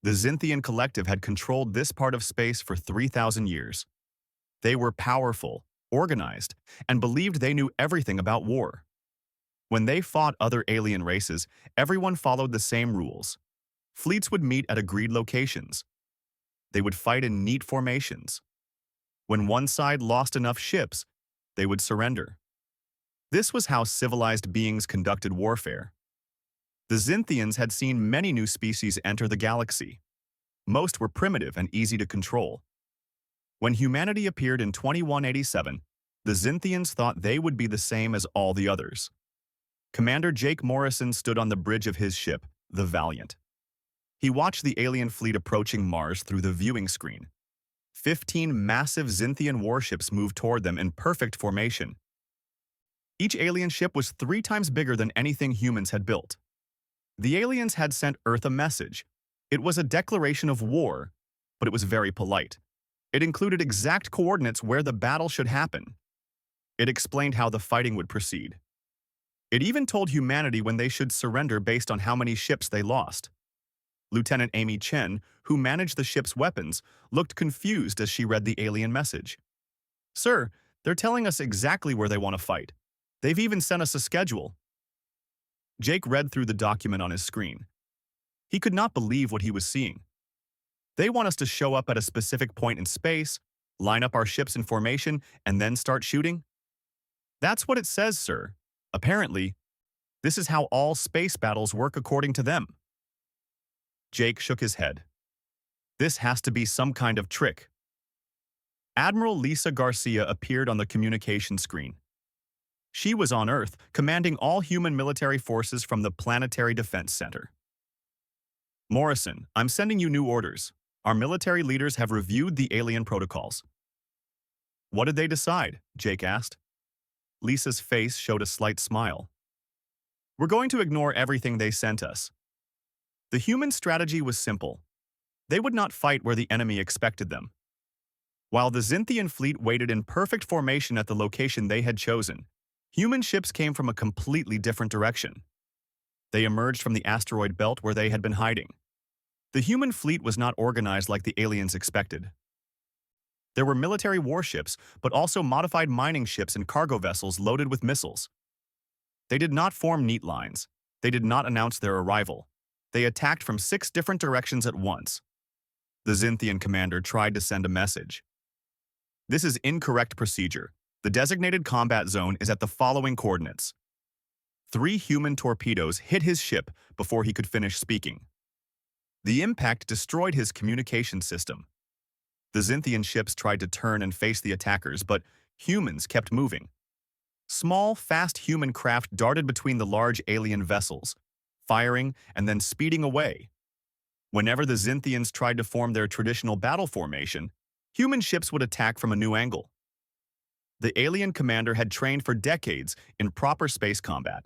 The Xinthian collective had controlled this part of space for 3,000 years. They were powerful, organized, and believed they knew everything about war. When they fought other alien races, everyone followed the same rules. Fleets would meet at agreed locations. They would fight in neat formations. When one side lost enough ships, they would surrender. This was how civilized beings conducted warfare. The Xinthians had seen many new species enter the galaxy. Most were primitive and easy to control. When humanity appeared in 2187, the Xinthians thought they would be the same as all the others. Commander Jake Morrison stood on the bridge of his ship, the Valiant. He watched the alien fleet approaching Mars through the viewing screen. 15 massive Xinthian warships moved toward them in perfect formation. Each alien ship was 3 times bigger than anything humans had built. The aliens had sent Earth a message. It was a declaration of war, but it was very polite. It included exact coordinates where the battle should happen. It explained how the fighting would proceed. It even told humanity when they should surrender based on how many ships they lost. Lieutenant Amy Chen, who managed the ship's weapons, looked confused as she read the alien message. "Sir, they're telling us exactly where they want to fight. They've even sent us a schedule." Jake read through the document on his screen. He could not believe what he was seeing. "They want us to show up at a specific point in space, line up our ships in formation, and then start shooting?" "That's what it says, sir. Apparently, this is how all space battles work according to them." Jake shook his head. "This has to be some kind of trick." Admiral Lisa Garcia appeared on the communication screen. She was on Earth, commanding all human military forces from the Planetary Defense Center. "Morrison, I'm sending you new orders. Our military leaders have reviewed the alien protocols." "What did they decide?" Jake asked. Lisa's face showed a slight smile. "We're going to ignore everything they sent us." The human strategy was simple. They would not fight where the enemy expected them. While the Xinthian fleet waited in perfect formation at the location they had chosen, human ships came from a completely different direction. They emerged from the asteroid belt where they had been hiding. The human fleet was not organized like the aliens expected. There were military warships, but also modified mining ships and cargo vessels loaded with missiles. They did not form neat lines. They did not announce their arrival. They attacked from 6 different directions at once. The Xinthian commander tried to send a message. "This is incorrect procedure. The designated combat zone is at the following coordinates." 3 human torpedoes hit his ship before he could finish speaking. The impact destroyed his communication system. The Xinthian ships tried to turn and face the attackers, but humans kept moving. Small, fast human craft darted between the large alien vessels, firing and then speeding away. Whenever the Xinthians tried to form their traditional battle formation, human ships would attack from a new angle. The alien commander had trained for decades in proper space combat.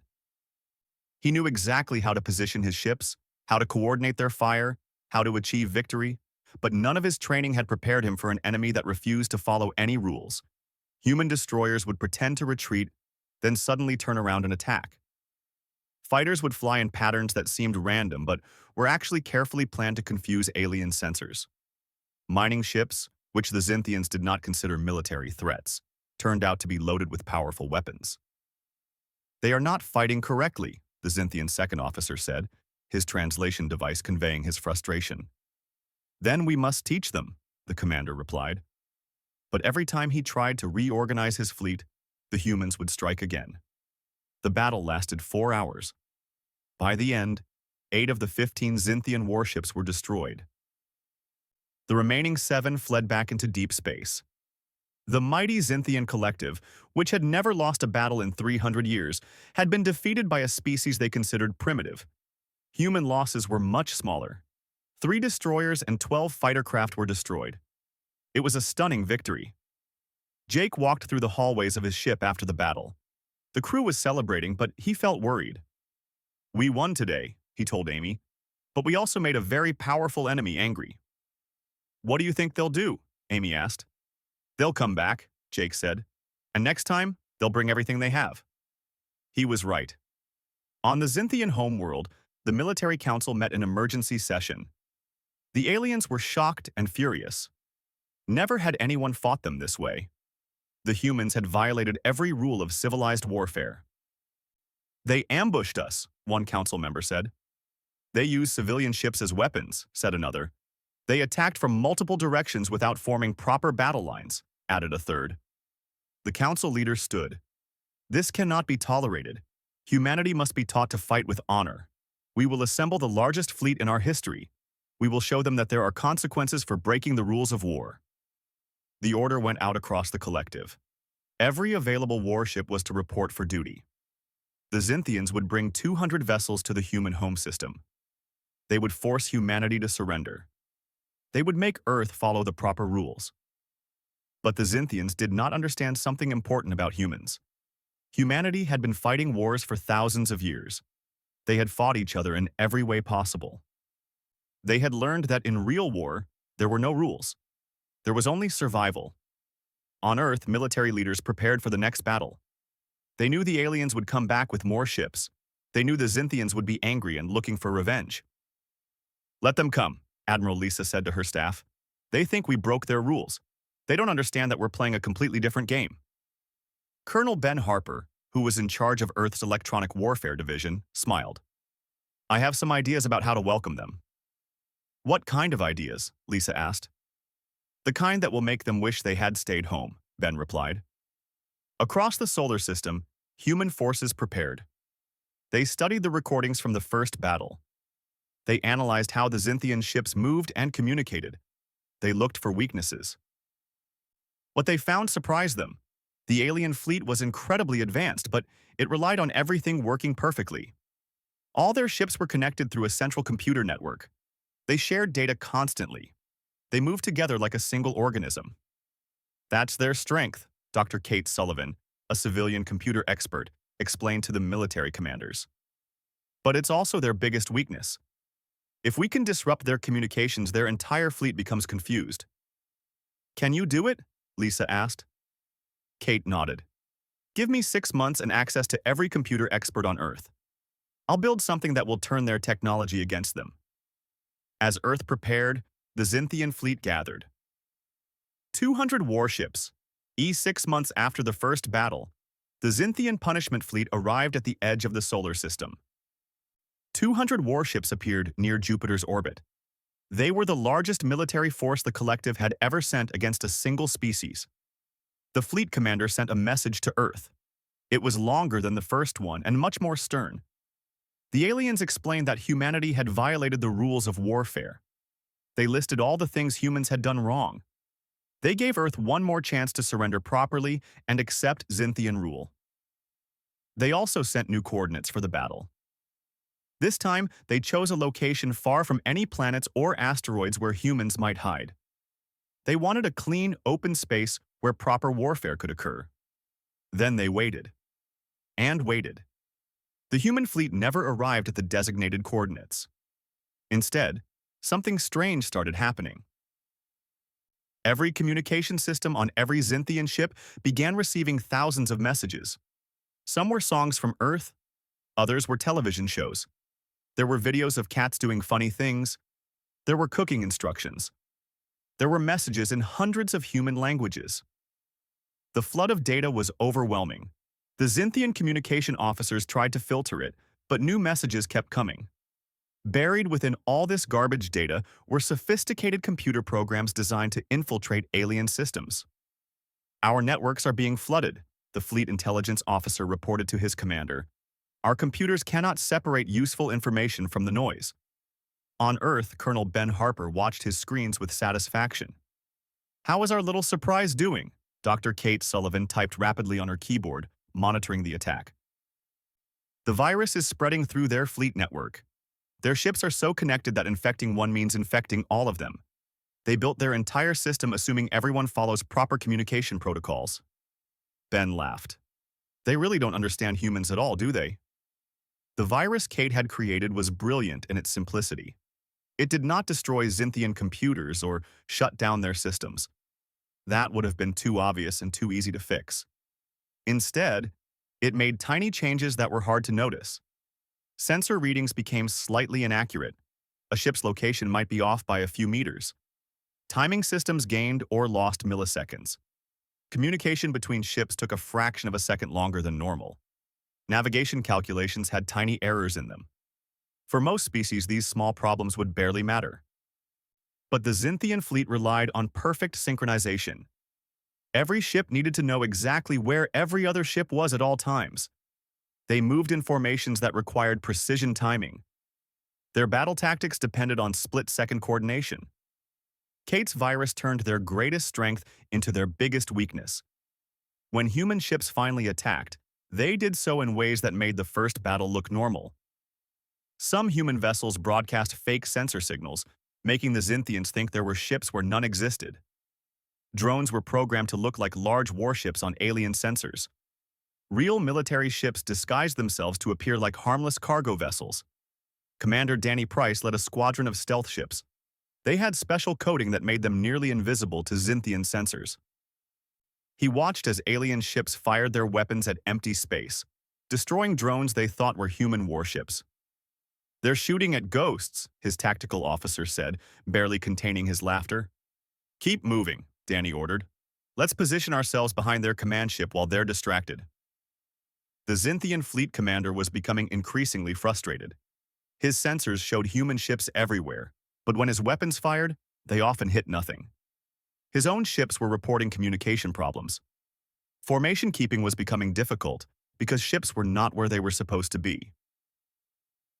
He knew exactly how to position his ships, how to coordinate their fire, how to achieve victory, but none of his training had prepared him for an enemy that refused to follow any rules. Human destroyers would pretend to retreat, then suddenly turn around and attack. Fighters would fly in patterns that seemed random but were actually carefully planned to confuse alien sensors. Mining ships, which the Xinthians did not consider military threats, turned out to be loaded with powerful weapons. "They are not fighting correctly," the Xinthian second officer said, his translation device conveying his frustration. "Then we must teach them," the commander replied. But every time he tried to reorganize his fleet, the humans would strike again. The battle lasted 4 hours. By the end, 8 of the 15 Xinthian warships were destroyed. The remaining 7 fled back into deep space. The mighty Xinthian collective, which had never lost a battle in 300 years, had been defeated by a species they considered primitive. Human losses were much smaller. 3 destroyers and 12 fighter craft were destroyed. It was a stunning victory. Jake walked through the hallways of his ship after the battle. The crew was celebrating, but he felt worried. "We won today," he told Amy, "but we also made a very powerful enemy angry." "What do you think they'll do?" Amy asked. "They'll come back," Jake said, "and next time, they'll bring everything they have." He was right. On the Xinthian homeworld, the military council met an emergency session. The aliens were shocked and furious. Never had anyone fought them this way. The humans had violated every rule of civilized warfare. They ambushed us, one council member said. They used civilian ships as weapons, said another. They attacked from multiple directions without forming proper battle lines, added a third. The council leader stood. This cannot be tolerated. Humanity must be taught to fight with honor. We will assemble the largest fleet in our history. We will show them that there are consequences for breaking the rules of war. The order went out across the collective. Every available warship was to report for duty. The Xinthians would bring 200 vessels to the human home system. They would force humanity to surrender. They would make Earth follow the proper rules. But the Xinthians did not understand something important about humans. Humanity had been fighting wars for thousands of years. They had fought each other in every way possible. They had learned that in real war, there were no rules. There was only survival. On Earth, military leaders prepared for the next battle. They knew the aliens would come back with more ships. They knew the Xinthians would be angry and looking for revenge. Let them come, Admiral Lisa said to her staff. They think we broke their rules. They don't understand that we're playing a completely different game. Colonel Ben Harper, who was in charge of Earth's Electronic Warfare Division, smiled. I have some ideas about how to welcome them. What kind of ideas? Lisa asked. The kind that will make them wish they had stayed home, Ben replied. Across the solar system, human forces prepared. They studied the recordings from the first battle. They analyzed how the Xinthian ships moved and communicated. They looked for weaknesses. What they found surprised them. The alien fleet was incredibly advanced, but it relied on everything working perfectly. All their ships were connected through a central computer network. They shared data constantly. They moved together like a single organism. That's their strength, Dr. Kate Sullivan, a civilian computer expert, explained to the military commanders. But it's also their biggest weakness. If we can disrupt their communications, their entire fleet becomes confused. Can you do it? Lisa asked. Kate nodded. Give me 6 months and access to every computer expert on Earth. I'll build something that will turn their technology against them. As Earth prepared, the Xinthian fleet gathered. 200 warships. 6 months after the first battle, the Xinthian punishment fleet arrived at the edge of the solar system. 200 warships appeared near Jupiter's orbit. They were the largest military force the collective had ever sent against a single species. The fleet commander sent a message to Earth. It was longer than the first one and much more stern. The aliens explained that humanity had violated the rules of warfare. They listed all the things humans had done wrong. They gave Earth one more chance to surrender properly and accept Xinthian rule. They also sent new coordinates for the battle. This time, they chose a location far from any planets or asteroids where humans might hide. They wanted a clean, open space where proper warfare could occur. Then they waited. And waited. The human fleet never arrived at the designated coordinates. Instead, something strange started happening. Every communication system on every Xinthian ship began receiving thousands of messages. Some were songs from Earth, others were television shows. There were videos of cats doing funny things. There were cooking instructions. There were messages in hundreds of human languages. The flood of data was overwhelming. The Xinthian communication officers tried to filter it, but new messages kept coming. Buried within all this garbage data were sophisticated computer programs designed to infiltrate alien systems. Our networks are being flooded, the fleet intelligence officer reported to his commander. Our computers cannot separate useful information from the noise. On Earth, Colonel Ben Harper watched his screens with satisfaction. How is our little surprise doing? Dr. Kate Sullivan typed rapidly on her keyboard, monitoring the attack. The virus is spreading through their fleet network. Their ships are so connected that infecting one means infecting all of them. They built their entire system assuming everyone follows proper communication protocols. Ben laughed. They really don't understand humans at all, do they? The virus Kate had created was brilliant in its simplicity. It did not destroy Xinthian computers or shut down their systems. That would have been too obvious and too easy to fix. Instead, it made tiny changes that were hard to notice. Sensor readings became slightly inaccurate. A ship's location might be off by a few meters. Timing systems gained or lost milliseconds. Communication between ships took a fraction of a second longer than normal. Navigation calculations had tiny errors in them. For most species, these small problems would barely matter. But the Xinthian fleet relied on perfect synchronization. Every ship needed to know exactly where every other ship was at all times. They moved in formations that required precision timing. Their battle tactics depended on split-second coordination. Kate's virus turned their greatest strength into their biggest weakness. When human ships finally attacked, they did so in ways that made the first battle look normal. Some human vessels broadcast fake sensor signals, making the Xinthians think there were ships where none existed. Drones were programmed to look like large warships on alien sensors. Real military ships disguised themselves to appear like harmless cargo vessels. Commander Danny Price led a squadron of stealth ships. They had special coating that made them nearly invisible to Xinthian sensors. He watched as alien ships fired their weapons at empty space, destroying drones they thought were human warships. "They're shooting at ghosts," his tactical officer said, barely containing his laughter. "Keep moving," Danny ordered. "Let's position ourselves behind their command ship while they're distracted." The Xinthian fleet commander was becoming increasingly frustrated. His sensors showed human ships everywhere, but when his weapons fired, they often hit nothing. His own ships were reporting communication problems. Formation keeping was becoming difficult because ships were not where they were supposed to be.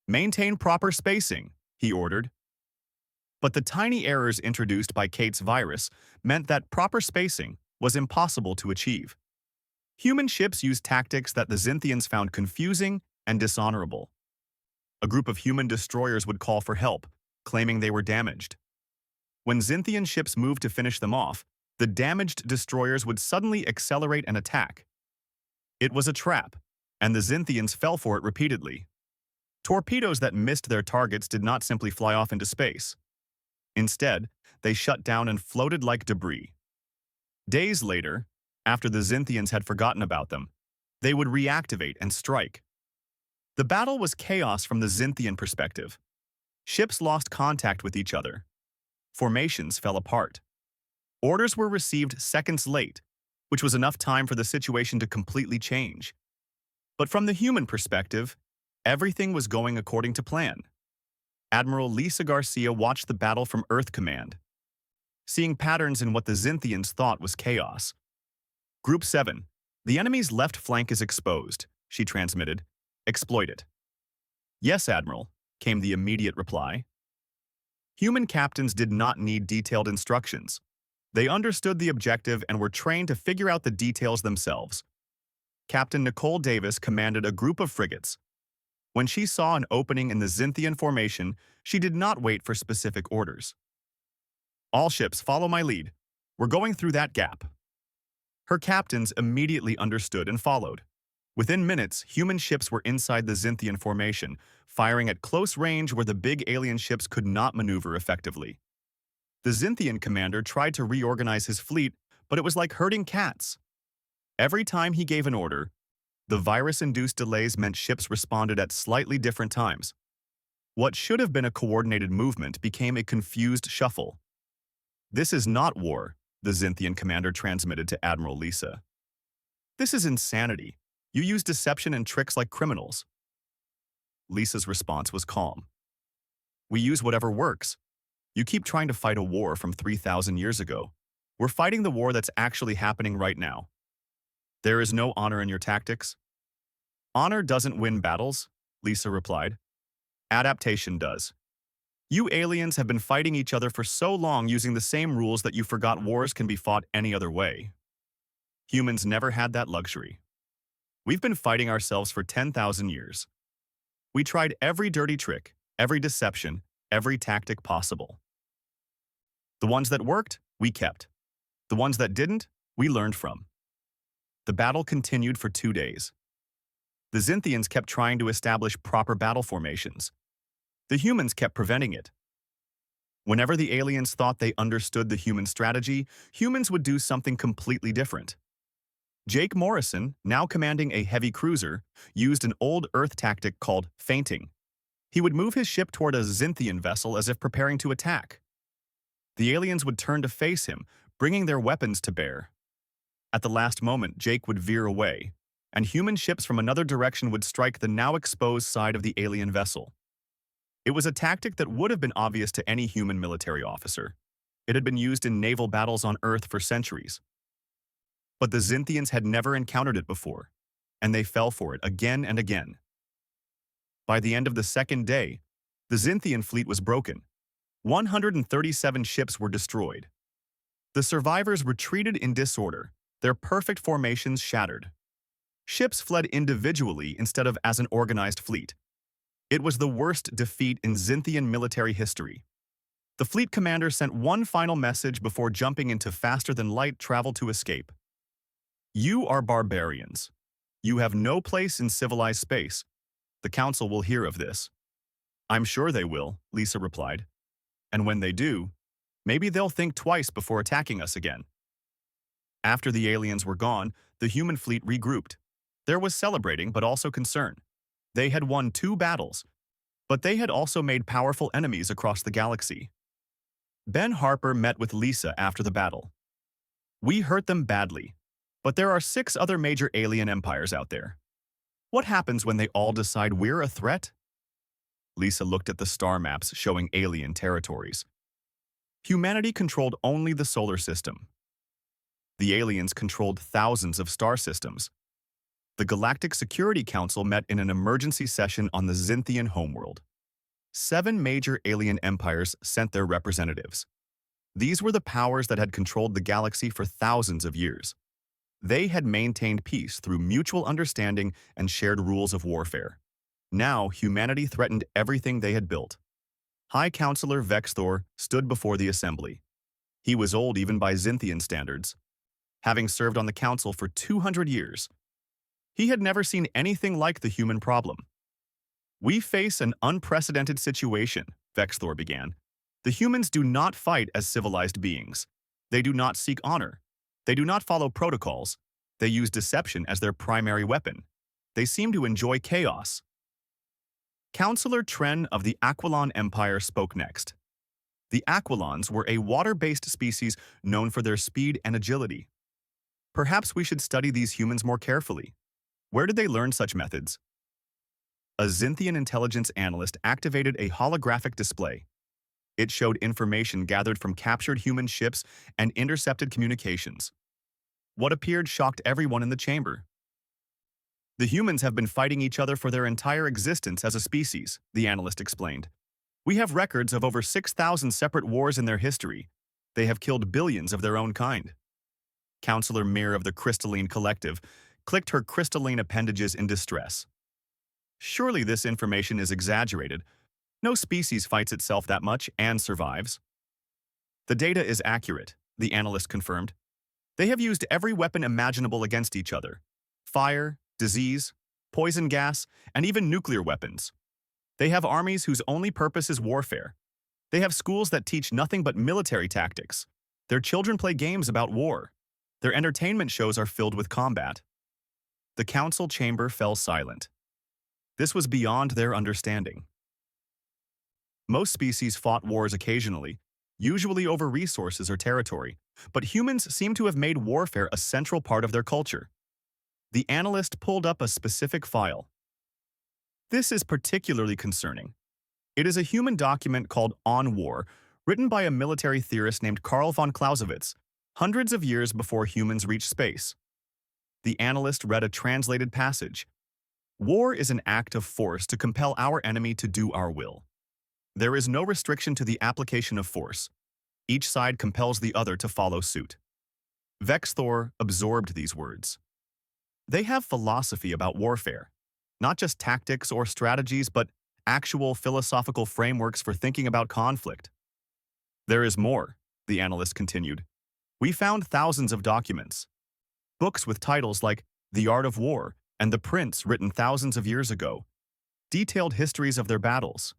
"Maintain proper spacing," he ordered. But the tiny errors introduced by Kate's virus meant that proper spacing was impossible to achieve. Human ships used tactics that the Xinthians found confusing and dishonorable. A group of human destroyers would call for help, claiming they were damaged. When Xinthian ships moved to finish them off, the damaged destroyers would suddenly accelerate and attack. It was a trap, and the Xinthians fell for it repeatedly. Torpedoes that missed their targets did not simply fly off into space. Instead, they shut down and floated like debris. Days later, after the Xinthians had forgotten about them, they would reactivate and strike. The battle was chaos from the Xinthian perspective. Ships lost contact with each other. Formations fell apart. Orders were received seconds late, which was enough time for the situation to completely change. But from the human perspective, everything was going according to plan. Admiral Lisa Garcia watched the battle from Earth Command, seeing patterns in what the Xinthians thought was chaos. "Group 7, the enemy's left flank is exposed," she transmitted. "Exploit it." "Yes, Admiral," came the immediate reply. Human captains did not need detailed instructions. They understood the objective and were trained to figure out the details themselves. Captain Nicole Davis commanded a group of frigates. When she saw an opening in the Xinthian formation, she did not wait for specific orders. "All ships, follow my lead. We're going through that gap." Her captains immediately understood and followed. Within minutes, human ships were inside the Xinthian formation, firing at close range where the big alien ships could not maneuver effectively. The Xinthian commander tried to reorganize his fleet, but it was like herding cats. Every time he gave an order, the virus-induced delays meant ships responded at slightly different times. What should have been a coordinated movement became a confused shuffle. "This is not war," the Xinthian commander transmitted to Admiral Lisa. "This is insanity. You use deception and tricks like criminals." Lisa's response was calm. "We use whatever works. You keep trying to fight a war from 3,000 years ago. We're fighting the war that's actually happening right now. There is no honor in your tactics." "Honor doesn't win battles," Lisa replied. "Adaptation does. You aliens have been fighting each other for so long using the same rules that you forgot wars can be fought any other way. Humans never had that luxury. We've been fighting ourselves for 10,000 years. We tried every dirty trick, every deception, every tactic possible. The ones that worked, we kept. The ones that didn't, we learned from." The battle continued for 2 days. The Xinthians kept trying to establish proper battle formations. The humans kept preventing it. Whenever the aliens thought they understood the human strategy, humans would do something completely different. Jake Morrison, now commanding a heavy cruiser, used an old Earth tactic called feinting. He would move his ship toward a Xinthian vessel as if preparing to attack. The aliens would turn to face him, bringing their weapons to bear. At the last moment, Jake would veer away, and human ships from another direction would strike the now exposed side of the alien vessel. It was a tactic that would have been obvious to any human military officer. It had been used in naval battles on Earth for centuries. But the Xinthians had never encountered it before, and they fell for it again and again. By the end of the second day, the Xinthian fleet was broken. 137 ships were destroyed. The survivors retreated in disorder, their perfect formations shattered. Ships fled individually instead of as an organized fleet. It was the worst defeat in Xinthian military history. The fleet commander sent one final message before jumping into faster-than-light travel to escape. "You are barbarians. You have no place in civilized space. The Council will hear of this." "I'm sure they will," Lisa replied. "And when they do, maybe they'll think twice before attacking us again." After the aliens were gone, the human fleet regrouped. There was celebrating but also concern. They had won 2 battles, but they had also made powerful enemies across the galaxy. Ben Harper met with Lisa after the battle. "We hurt them badly, but there are 6 other major alien empires out there. What happens when they all decide we're a threat?" Lisa looked at the star maps showing alien territories. Humanity controlled only the solar system. The aliens controlled thousands of star systems. The Galactic Security Council met in an emergency session on the Xinthian homeworld. 7 major alien empires sent their representatives. These were the powers that had controlled the galaxy for thousands of years. They had maintained peace through mutual understanding and shared rules of warfare. Now, humanity threatened everything they had built. High Counselor Vexthor stood before the assembly. He was old even by Xinthian standards, having served on the council for 200 years. He had never seen anything like the human problem. "We face an unprecedented situation," Vexthor began. "The humans do not fight as civilized beings. They do not seek honor. They do not follow protocols. They use deception as their primary weapon. They seem to enjoy chaos." Counselor Tren of the Aquilon Empire spoke next. The Aquilons were a water-based species known for their speed and agility. "Perhaps we should study these humans more carefully. Where did they learn such methods?" A Xinthian intelligence analyst activated a holographic display. It showed information gathered from captured human ships and intercepted communications. What appeared shocked everyone in the chamber. "The humans have been fighting each other for their entire existence as a species," the analyst explained. "We have records of over 6,000 separate wars in their history. They have killed billions of their own kind." Counselor Mir of the Crystalline Collective clicked her crystalline appendages in distress. "Surely this information is exaggerated. No species fights itself that much and survives." "The data is accurate," the analyst confirmed. "They have used every weapon imaginable against each other. Fire, disease, poison gas, and even nuclear weapons. They have armies whose only purpose is warfare. They have schools that teach nothing but military tactics. Their children play games about war. Their entertainment shows are filled with combat." The council chamber fell silent. This was beyond their understanding. Most species fought wars occasionally, usually over resources or territory, but humans seem to have made warfare a central part of their culture. The analyst pulled up a specific file. "This is particularly concerning. It is a human document called On War, written by a military theorist named Karl von Clausewitz, hundreds of years before humans reached space." The analyst read a translated passage. "War is an act of force to compel our enemy to do our will. There is no restriction to the application of force. Each side compels the other to follow suit." Vexthor absorbed these words. They have philosophy about warfare, not just tactics or strategies, but actual philosophical frameworks for thinking about conflict. "There is more," the analyst continued. "We found thousands of documents. Books with titles like The Art of War and The Prince, written thousands of years ago. Detailed histories of their battles.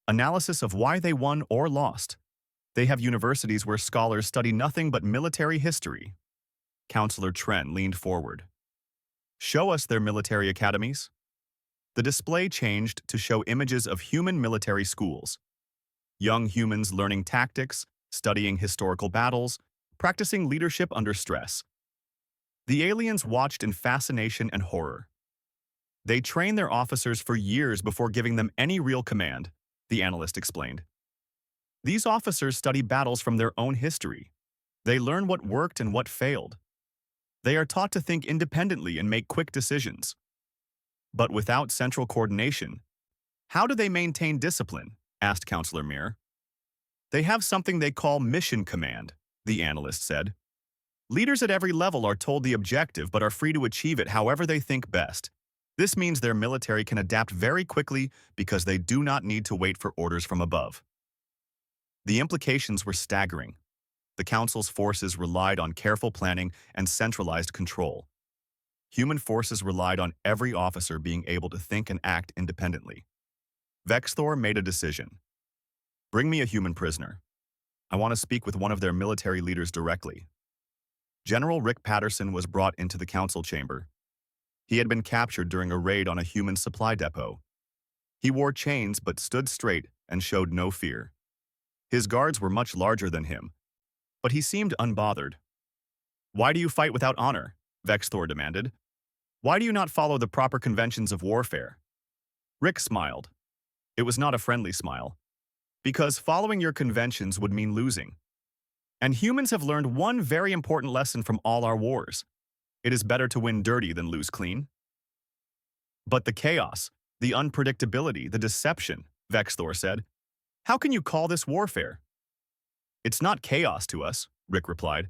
Analysis of why they won or lost. They have universities where scholars study nothing but military history." Counselor Tren leaned forward. "Show us their military academies." The display changed to show images of human military schools. Young humans learning tactics, studying historical battles, practicing leadership under stress. The aliens watched in fascination and horror. They train their officers for years before giving them any real command, the analyst explained. These officers study battles from their own history. They learn what worked and what failed. They are taught to think independently and make quick decisions. But without central coordination, how do they maintain discipline? Asked Counselor Mir. They have something they call mission command, the analyst said. Leaders at every level are told the objective but are free to achieve it however they think best. This means their military can adapt very quickly because they do not need to wait for orders from above. The implications were staggering. The Council's forces relied on careful planning and centralized control. Human forces relied on every officer being able to think and act independently. Vexthor made a decision. Bring me a human prisoner. I want to speak with one of their military leaders directly. General Rick Patterson was brought into the council chamber. He had been captured during a raid on a human supply depot. He wore chains but stood straight and showed no fear. His guards were much larger than him, but he seemed unbothered. Why do you fight without honor? Vexthor demanded. Why do you not follow the proper conventions of warfare? Rick smiled. It was not a friendly smile. Because following your conventions would mean losing. And humans have learned one very important lesson from all our wars. It is better to win dirty than lose clean. But the chaos, the unpredictability, the deception, Vexthor said. How can you call this warfare? It's not chaos to us, Rick replied.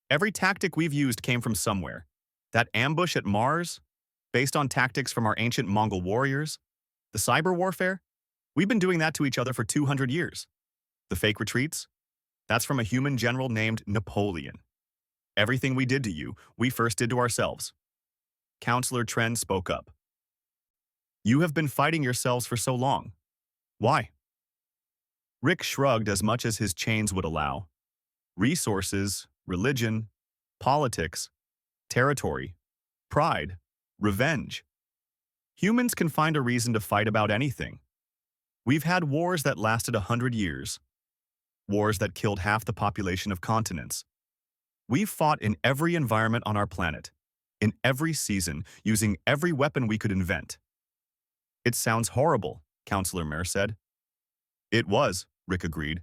Every tactic we've used came from somewhere. That ambush at Mars, based on tactics from our ancient Mongol warriors. The cyber warfare, we've been doing that to each other for 200 years. The fake retreats, that's from a human general named Napoleon. Everything we did to you, we first did to ourselves. Counselor Tren spoke up. You have been fighting yourselves for so long. Why? Rick shrugged as much as his chains would allow. Resources, religion, politics, territory, pride, revenge. Humans can find a reason to fight about anything. We've had wars that lasted 100 years. Wars that killed half the population of continents. We've fought in every environment on our planet, in every season, using every weapon we could invent. It sounds horrible, Counselor Mir said. It was, Rick agreed.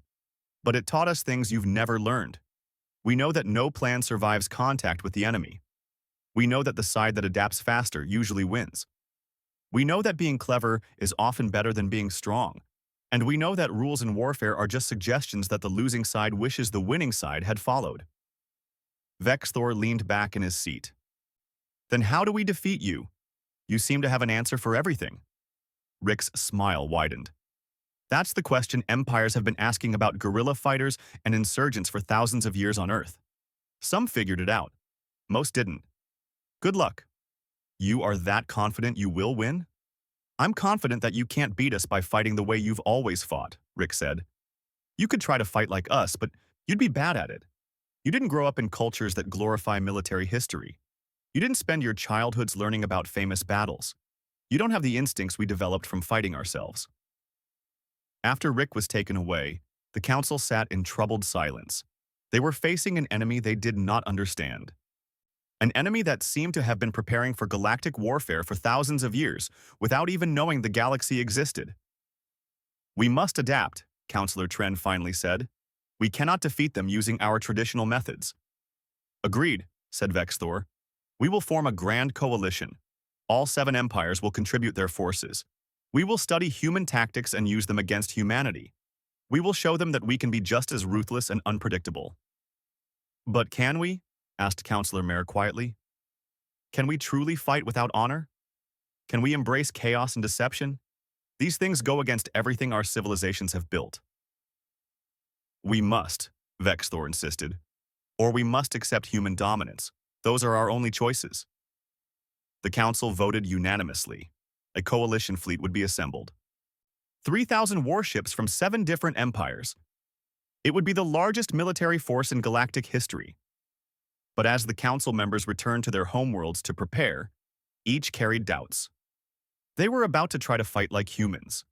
But it taught us things you've never learned. We know that no plan survives contact with the enemy. We know that the side that adapts faster usually wins. We know that being clever is often better than being strong. And we know that rules in warfare are just suggestions that the losing side wishes the winning side had followed. Vexthor leaned back in his seat. Then how do we defeat you? You seem to have an answer for everything. Rick's smile widened. That's the question empires have been asking about guerrilla fighters and insurgents for thousands of years on Earth. Some figured it out. Most didn't. Good luck. You are that confident you will win? I'm confident that you can't beat us by fighting the way you've always fought, Rick said. You could try to fight like us, but you'd be bad at it. You didn't grow up in cultures that glorify military history. You didn't spend your childhoods learning about famous battles. You don't have the instincts we developed from fighting ourselves. After Rick was taken away, the council sat in troubled silence. They were facing an enemy they did not understand. An enemy that seemed to have been preparing for galactic warfare for thousands of years without even knowing the galaxy existed. We must adapt, Counselor Tren finally said. We cannot defeat them using our traditional methods. Agreed, said Vexthor. We will form a grand coalition. All 7 empires will contribute their forces. We will study human tactics and use them against humanity. We will show them that we can be just as ruthless and unpredictable. But can we? Asked Counselor Mir quietly. Can we truly fight without honor? Can we embrace chaos and deception? These things go against everything our civilizations have built. We must, Vexthor insisted. Or we must accept human dominance. Those are our only choices. The council voted unanimously. A coalition fleet would be assembled. 3,000 warships from 7 different empires. It would be the largest military force in galactic history. But as the council members returned to their homeworlds to prepare, each carried doubts. They were about to try to fight like humans.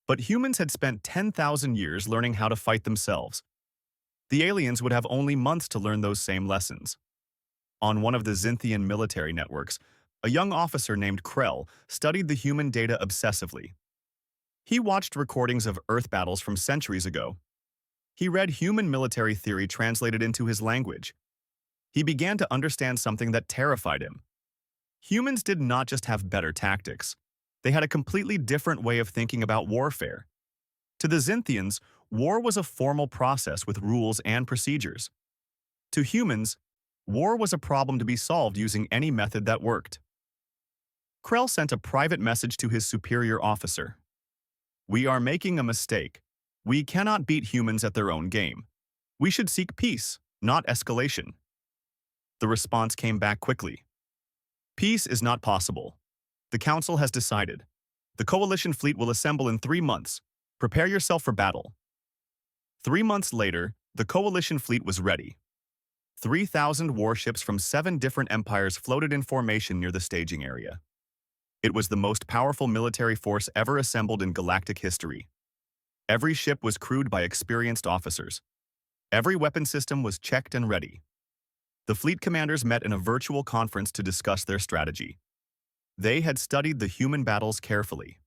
But humans had spent 10,000 years learning how to fight themselves. The aliens would have only months to learn those same lessons. On one of the Xinthian military networks, a young officer named Krell studied the human data obsessively. He watched recordings of Earth battles from centuries ago. He read human military theory translated into his language. He began to understand something that terrified him. Humans did not just have better tactics. They had a completely different way of thinking about warfare. To the Xinthians, war was a formal process with rules and procedures. To humans, war was a problem to be solved using any method that worked. Krell sent a private message to his superior officer. "We are making a mistake. We cannot beat humans at their own game. We should seek peace, not escalation." The response came back quickly. "Peace is not possible. The Council has decided. The Coalition fleet will assemble in 3 months. Prepare yourself for battle." 3 months later, the Coalition fleet was ready. 3,000 warships from 7 different empires floated in formation near the staging area. It was the most powerful military force ever assembled in galactic history. Every ship was crewed by experienced officers. Every weapon system was checked and ready. The fleet commanders met in a virtual conference to discuss their strategy. They had studied the human battles carefully.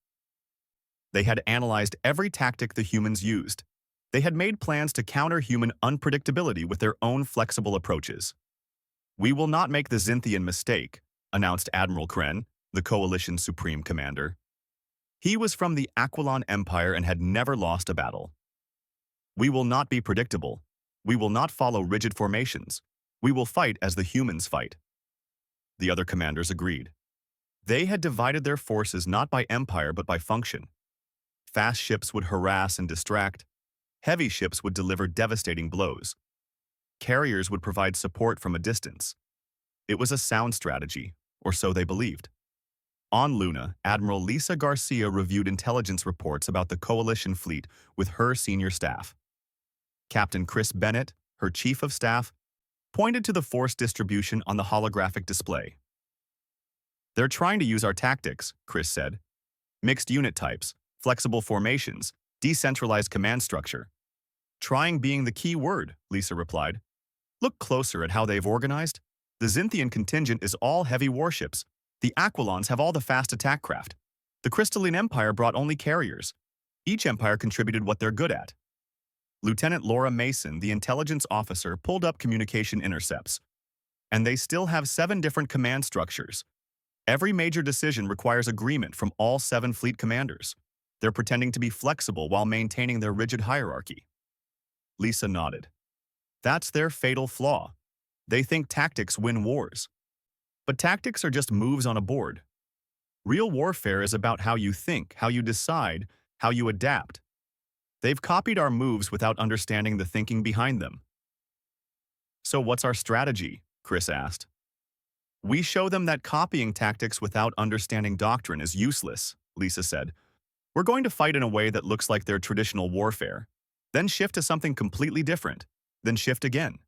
They had analyzed every tactic the humans used. They had made plans to counter human unpredictability with their own flexible approaches. "We will not make the Xinthian mistake," announced Admiral Kren, the Coalition's supreme commander. He was from the Aquilon Empire and had never lost a battle. "We will not be predictable. We will not follow rigid formations. We will fight as the humans fight." The other commanders agreed. They had divided their forces not by empire but by function. Fast ships would harass and distract. Heavy ships would deliver devastating blows. Carriers would provide support from a distance. It was a sound strategy, or so they believed. On Luna, Admiral Lisa Garcia reviewed intelligence reports about the Coalition fleet with her senior staff. Captain Chris Bennett, her chief of staff, pointed to the force distribution on the holographic display. "They're trying to use our tactics," Chris said. "Mixed unit types, flexible formations, decentralized command structure." "Trying being the key word," Lisa replied. "Look closer at how they've organized. The Xinthian contingent is all heavy warships. The Aquilons have all the fast attack craft. The Crystalline Empire brought only carriers. Each empire contributed what they're good at." Lieutenant Laura Mason, the intelligence officer, pulled up communication intercepts. "And they still have 7 different command structures. Every major decision requires agreement from all 7 fleet commanders. They're pretending to be flexible while maintaining their rigid hierarchy." Lisa nodded. "That's their fatal flaw. They think tactics win wars. But tactics are just moves on a board. Real warfare is about how you think, how you decide, how you adapt. They've copied our moves without understanding the thinking behind them." "So what's our strategy?" Chris asked. "We show them that copying tactics without understanding doctrine is useless," Lisa said. "We're going to fight in a way that looks like their traditional warfare, then shift to something completely different, then shift again.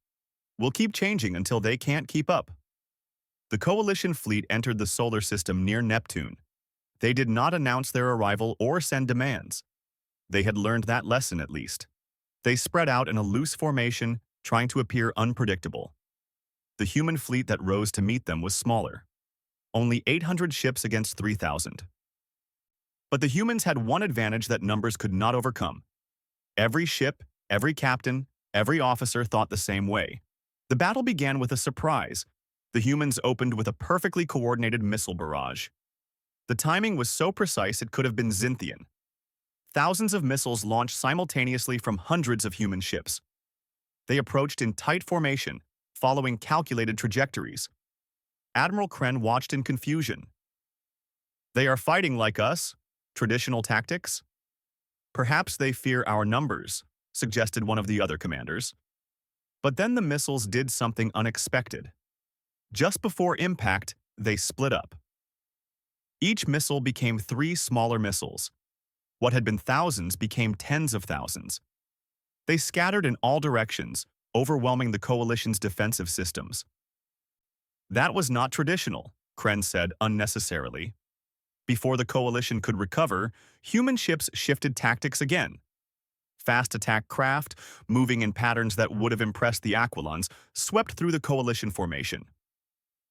We'll keep changing until they can't keep up." The Coalition fleet entered the solar system near Neptune. They did not announce their arrival or send demands. They had learned that lesson at least. They spread out in a loose formation, trying to appear unpredictable. The human fleet that rose to meet them was smaller. Only 800 ships against 3,000. But the humans had one advantage that numbers could not overcome. Every ship, every captain, every officer thought the same way. The battle began with a surprise. The humans opened with a perfectly coordinated missile barrage. The timing was so precise it could have been Xinthian. Thousands of missiles launched simultaneously from hundreds of human ships. They approached in tight formation, following calculated trajectories. Admiral Kren watched in confusion. "They are fighting like us? Traditional tactics?" "Perhaps they fear our numbers," suggested one of the other commanders. But then the missiles did something unexpected. Just before impact, they split up. Each missile became 3 smaller missiles. What had been thousands became tens of thousands. They scattered in all directions, overwhelming the Coalition's defensive systems. "That was not traditional," Kren said unnecessarily. Before the coalition could recover, human ships shifted tactics again. Fast attack craft, moving in patterns that would have impressed the Aquilons, swept through the coalition formation.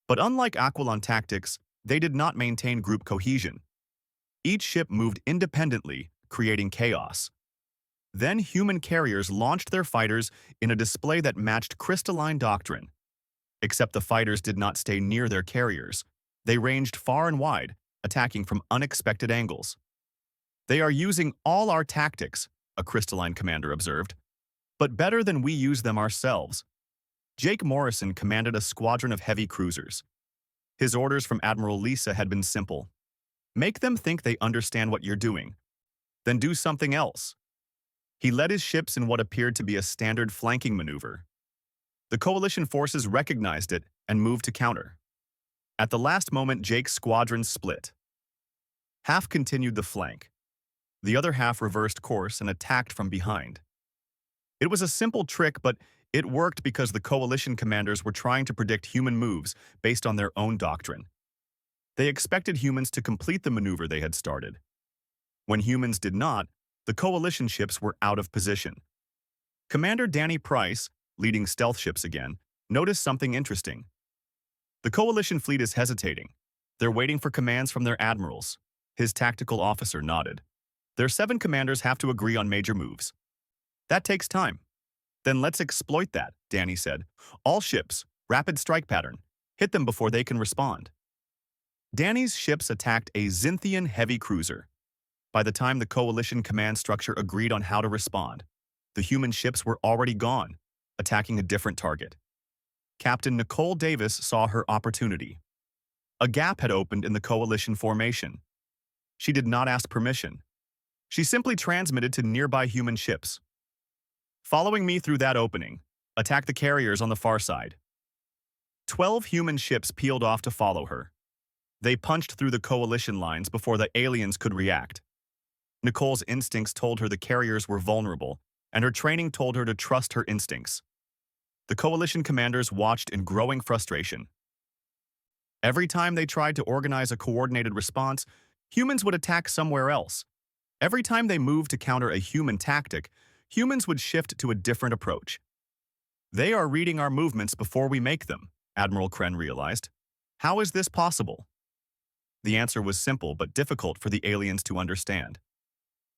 But unlike Aquilon tactics, they did not maintain group cohesion. Each ship moved independently, creating chaos. Then human carriers launched their fighters in a display that matched crystalline Doctrine. Except the fighters did not stay near their carriers. They ranged far and wide, attacking from unexpected angles. "They are using all our tactics," a crystalline commander observed, "but better than we use them ourselves." Jake Morrison commanded a squadron of heavy cruisers. His orders from Admiral Lisa had been simple. Make them think they understand what you're doing. Then do something else. He led his ships in what appeared to be a standard flanking maneuver. The coalition forces recognized it and moved to counter. At the last moment, Jake's squadron split. Half continued the flank. The other half reversed course and attacked from behind. It was a simple trick, but it worked because the coalition commanders were trying to predict human moves based on their own doctrine. They expected humans to complete the maneuver they had started. When humans did not, the coalition ships were out of position. Commander Danny Price, leading stealth ships again, noticed something interesting. The coalition fleet is hesitating. They're waiting for commands from their admirals. His tactical officer nodded. Their 7 commanders have to agree on major moves. That takes time. Then let's exploit that, Danny said. All ships, rapid strike pattern. Hit them before they can respond. Danny's ships attacked a Zynthian heavy cruiser. By the time the coalition command structure agreed on how to respond, the human ships were already gone, attacking a different target. Captain Nicole Davis saw her opportunity. A gap had opened in the coalition formation. She did not ask permission. She simply transmitted to nearby human ships. Following me through that opening, attack the carriers on the far side. 12 human ships peeled off to follow her. They punched through the coalition lines before the aliens could react. Nicole's instincts told her the carriers were vulnerable, and her training told her to trust her instincts. The coalition commanders watched in growing frustration. Every time they tried to organize a coordinated response, humans would attack somewhere else. Every time they moved to counter a human tactic, humans would shift to a different approach. They are reading our movements before we make them, Admiral Kren realized. How is this possible? The answer was simple but difficult for the aliens to understand.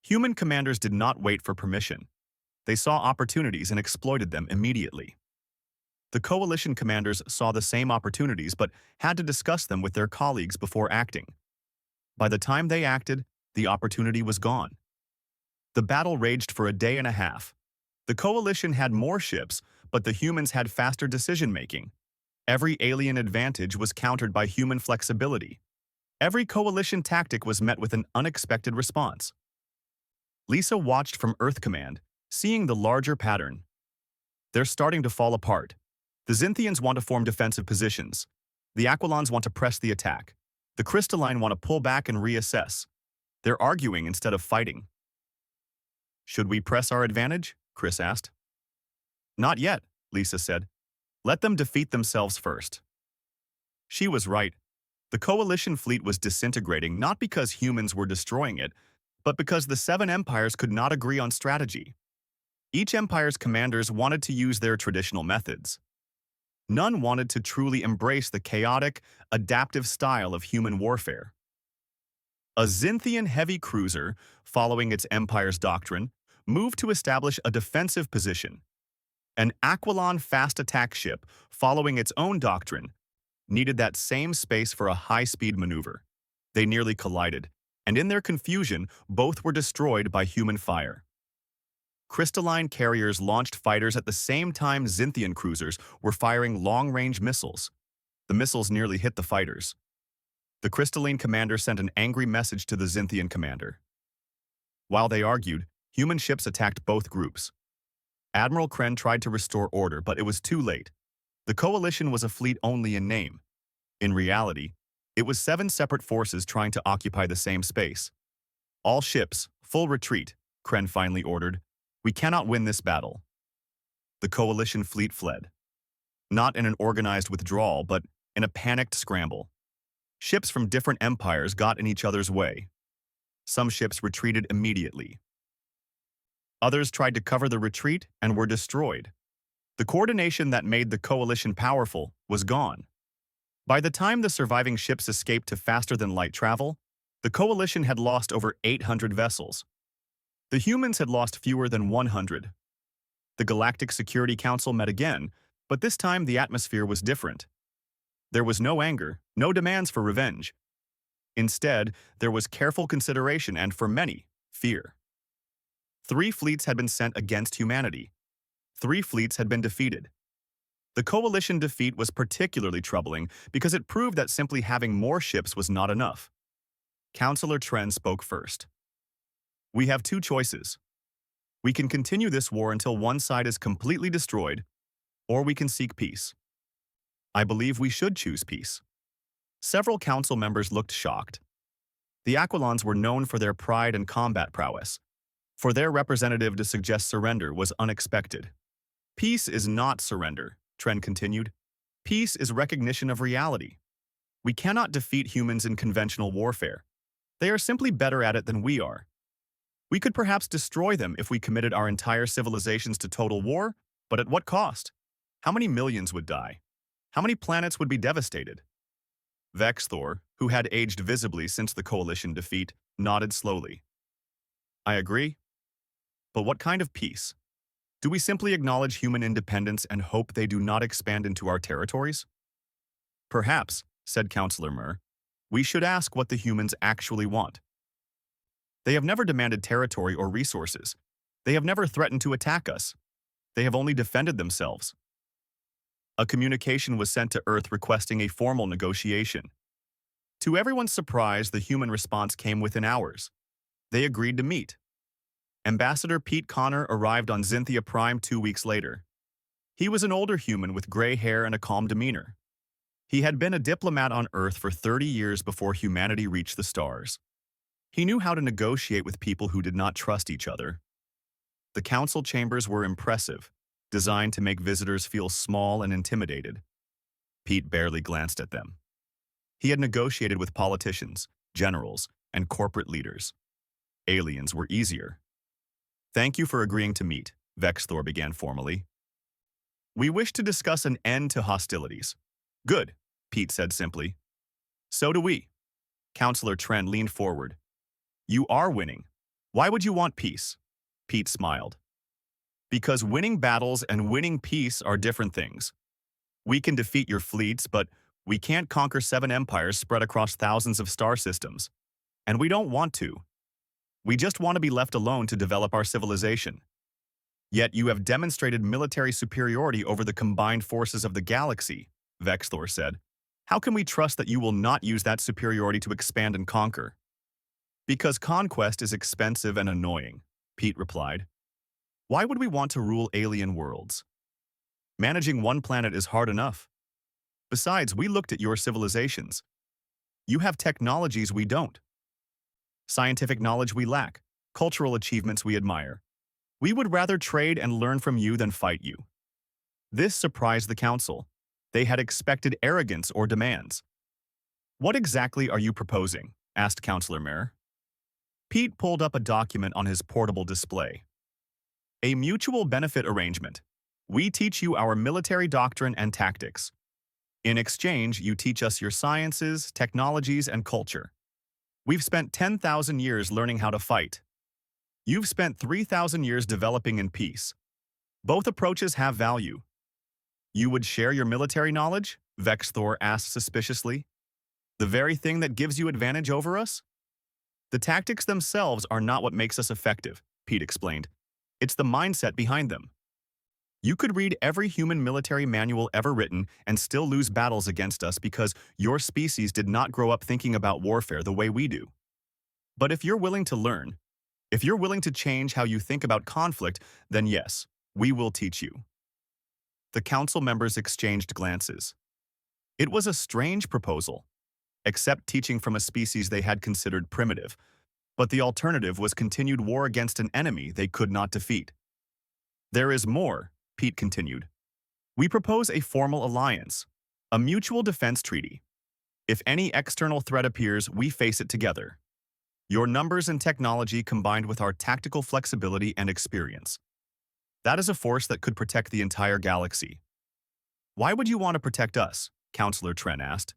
Human commanders did not wait for permission. They saw opportunities and exploited them immediately. The coalition commanders saw the same opportunities but had to discuss them with their colleagues before acting. By the time they acted, the opportunity was gone. The battle raged for a day and a half. The coalition had more ships, but the humans had faster decision-making. Every alien advantage was countered by human flexibility. Every coalition tactic was met with an unexpected response. Lisa watched from Earth Command, seeing the larger pattern. They're starting to fall apart. The Zynthians want to form defensive positions. The Aquilons want to press the attack. The Crystalline want to pull back and reassess. They're arguing instead of fighting. Should we press our advantage? Chris asked. Not yet, Lisa said. Let them defeat themselves first. She was right. The coalition fleet was disintegrating not because humans were destroying it, but because the 7 empires could not agree on strategy. Each empire's commanders wanted to use their traditional methods. None wanted to truly embrace the chaotic, adaptive style of human warfare. A Zynthian heavy cruiser, following its empire's doctrine, moved to establish a defensive position. An Aquilon fast attack ship, following its own doctrine, needed that same space for a high-speed maneuver. They nearly collided, and in their confusion, both were destroyed by human fire. Crystalline carriers launched fighters at the same time Zynthian cruisers were firing long-range missiles. The missiles nearly hit the fighters. The Crystalline commander sent an angry message to the Zynthian commander. While they argued, human ships attacked both groups. Admiral Kren tried to restore order, but it was too late. The coalition was a fleet only in name. In reality, it was 7 separate forces trying to occupy the same space. All ships, full retreat, Kren finally ordered. We cannot win this battle. The coalition fleet fled. Not in an organized withdrawal, but in a panicked scramble. Ships from different empires got in each other's way. Some ships retreated immediately. Others tried to cover the retreat and were destroyed. The coordination that made the coalition powerful was gone. By the time the surviving ships escaped to faster-than-light travel, the coalition had lost over 800 vessels. The humans had lost fewer than 100. The Galactic Security Council met again, but this time the atmosphere was different. There was no anger, no demands for revenge. Instead, there was careful consideration and, for many, fear. 3 fleets had been sent against humanity. 3 fleets had been defeated. The coalition defeat was particularly troubling because it proved that simply having more ships was not enough. Counselor Tren spoke first. We have 2 choices. We can continue this war until one side is completely destroyed, or we can seek peace. I believe we should choose peace. Several council members looked shocked. The Aquilons were known for their pride and combat prowess. For their representative to suggest surrender was unexpected. Peace is not surrender, Tren continued. Peace is recognition of reality. We cannot defeat humans in conventional warfare. They are simply better at it than we are. We could perhaps destroy them if we committed our entire civilizations to total war, but at what cost? How many millions would die? How many planets would be devastated? Vexthor, who had aged visibly since the coalition defeat, nodded slowly. I agree. But what kind of peace? Do we simply acknowledge human independence and hope they do not expand into our territories? Perhaps, said Counselor Mur, we should ask what the humans actually want. They have never demanded territory or resources. They have never threatened to attack us. They have only defended themselves. A communication was sent to Earth requesting a formal negotiation. To everyone's surprise, the human response came within hours. They agreed to meet. Ambassador Pete Connor arrived on Xynthia Prime 2 weeks later. He was an older human with gray hair and a calm demeanor. He had been a diplomat on Earth for 30 years before humanity reached the stars. He knew how to negotiate with people who did not trust each other. The council chambers were impressive, designed to make visitors feel small and intimidated. Pete barely glanced at them. He had negotiated with politicians, generals, and corporate leaders. Aliens were easier. Thank you for agreeing to meet, Vexthor began formally. We wish to discuss an end to hostilities. Good, Pete said simply. So do we. Counselor Tren leaned forward. You are winning. Why would you want peace? Pete smiled. Because winning battles and winning peace are different things. We can defeat your fleets, but we can't conquer 7 empires spread across thousands of star systems. And we don't want to. We just want to be left alone to develop our civilization. Yet you have demonstrated military superiority over the combined forces of the galaxy, Vexthor said. How can we trust that you will not use that superiority to expand and conquer? Because conquest is expensive and annoying, Pete replied. Why would we want to rule alien worlds? Managing one planet is hard enough. Besides, we looked at your civilizations. You have technologies we don't. Scientific knowledge we lack, cultural achievements we admire. We would rather trade and learn from you than fight you. This surprised the council. They had expected arrogance or demands. What exactly are you proposing? Asked Counselor Mare. Pete pulled up a document on his portable display. A mutual benefit arrangement. We teach you our military doctrine and tactics. In exchange, you teach us your sciences, technologies, and culture. We've spent 10,000 years learning how to fight. You've spent 3,000 years developing in peace. Both approaches have value. You would share your military knowledge? Vexthor asked suspiciously. The very thing that gives you advantage over us? The tactics themselves are not what makes us effective, Pete explained. It's the mindset behind them. You could read every human military manual ever written and still lose battles against us because your species did not grow up thinking about warfare the way we do. But if you're willing to learn, if you're willing to change how you think about conflict, then yes, we will teach you. The council members exchanged glances. It was a strange proposal. Accept teaching from a species they had considered primitive, but the alternative was continued war against an enemy they could not defeat. There is more, Pete continued. We propose a formal alliance, a mutual defense treaty. If any external threat appears, we face it together. Your numbers and technology combined with our tactical flexibility and experience. That is a force that could protect the entire galaxy. Why would you want to protect us? Counselor Tren asked.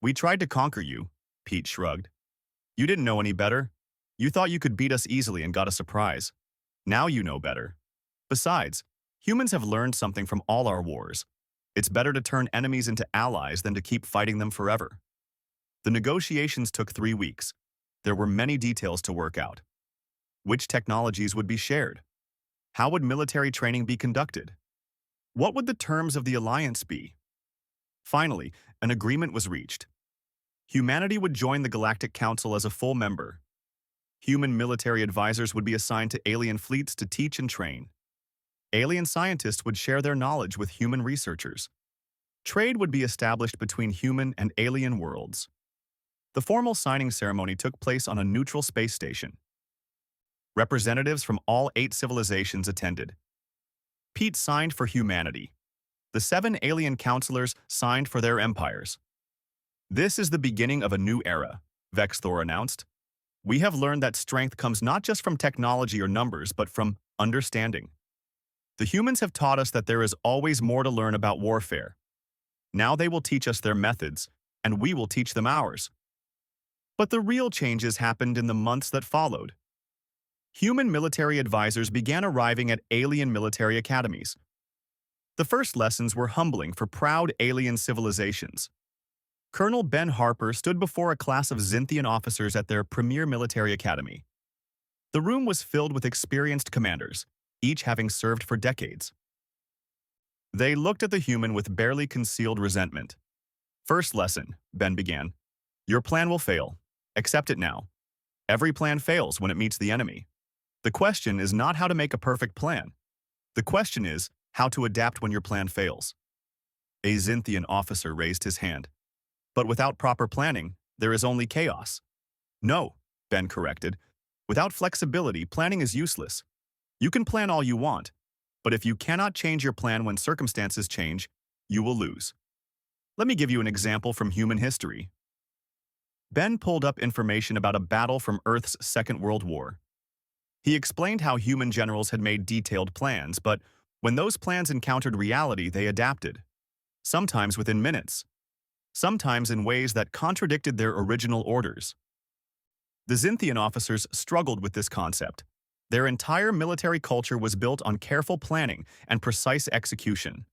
We tried to conquer you, Pete shrugged. You didn't know any better. You thought you could beat us easily and got a surprise. Now you know better. Besides, humans have learned something from all our wars. It's better to turn enemies into allies than to keep fighting them forever. The negotiations took 3 weeks. There were many details to work out. Which technologies would be shared? How would military training be conducted? What would the terms of the alliance be? Finally, an agreement was reached. Humanity would join the Galactic Council as a full member. Human military advisors would be assigned to alien fleets to teach and train. Alien scientists would share their knowledge with human researchers. Trade would be established between human and alien worlds. The formal signing ceremony took place on a neutral space station. Representatives from all 8 civilizations attended. Pete signed for humanity. The 7 alien counselors signed for their empires. This is the beginning of a new era, Vexthor announced. We have learned that strength comes not just from technology or numbers, but from understanding. The humans have taught us that there is always more to learn about warfare. Now they will teach us their methods, and we will teach them ours. But the real changes happened in the months that followed. Human military advisors began arriving at alien military academies. The first lessons were humbling for proud alien civilizations. Colonel Ben Harper stood before a class of Xinthian officers at their premier military academy. The room was filled with experienced commanders, each having served for decades. They looked at the human with barely concealed resentment. First lesson, Ben began. Your plan will fail. Accept it now. Every plan fails when it meets the enemy. The question is not how to make a perfect plan. The question is how to adapt when your plan fails. A Xinthian officer raised his hand. But without proper planning, there is only chaos. No, Ben corrected. Without flexibility, planning is useless. You can plan all you want, but if you cannot change your plan when circumstances change, you will lose. Let me give you an example from human history. Ben pulled up information about a battle from Earth's Second World War. He explained how human generals had made detailed plans, but when those plans encountered reality, they adapted. Sometimes within minutes. Sometimes in ways that contradicted their original orders. The Xinthian officers struggled with this concept. Their entire military culture was built on careful planning and precise execution.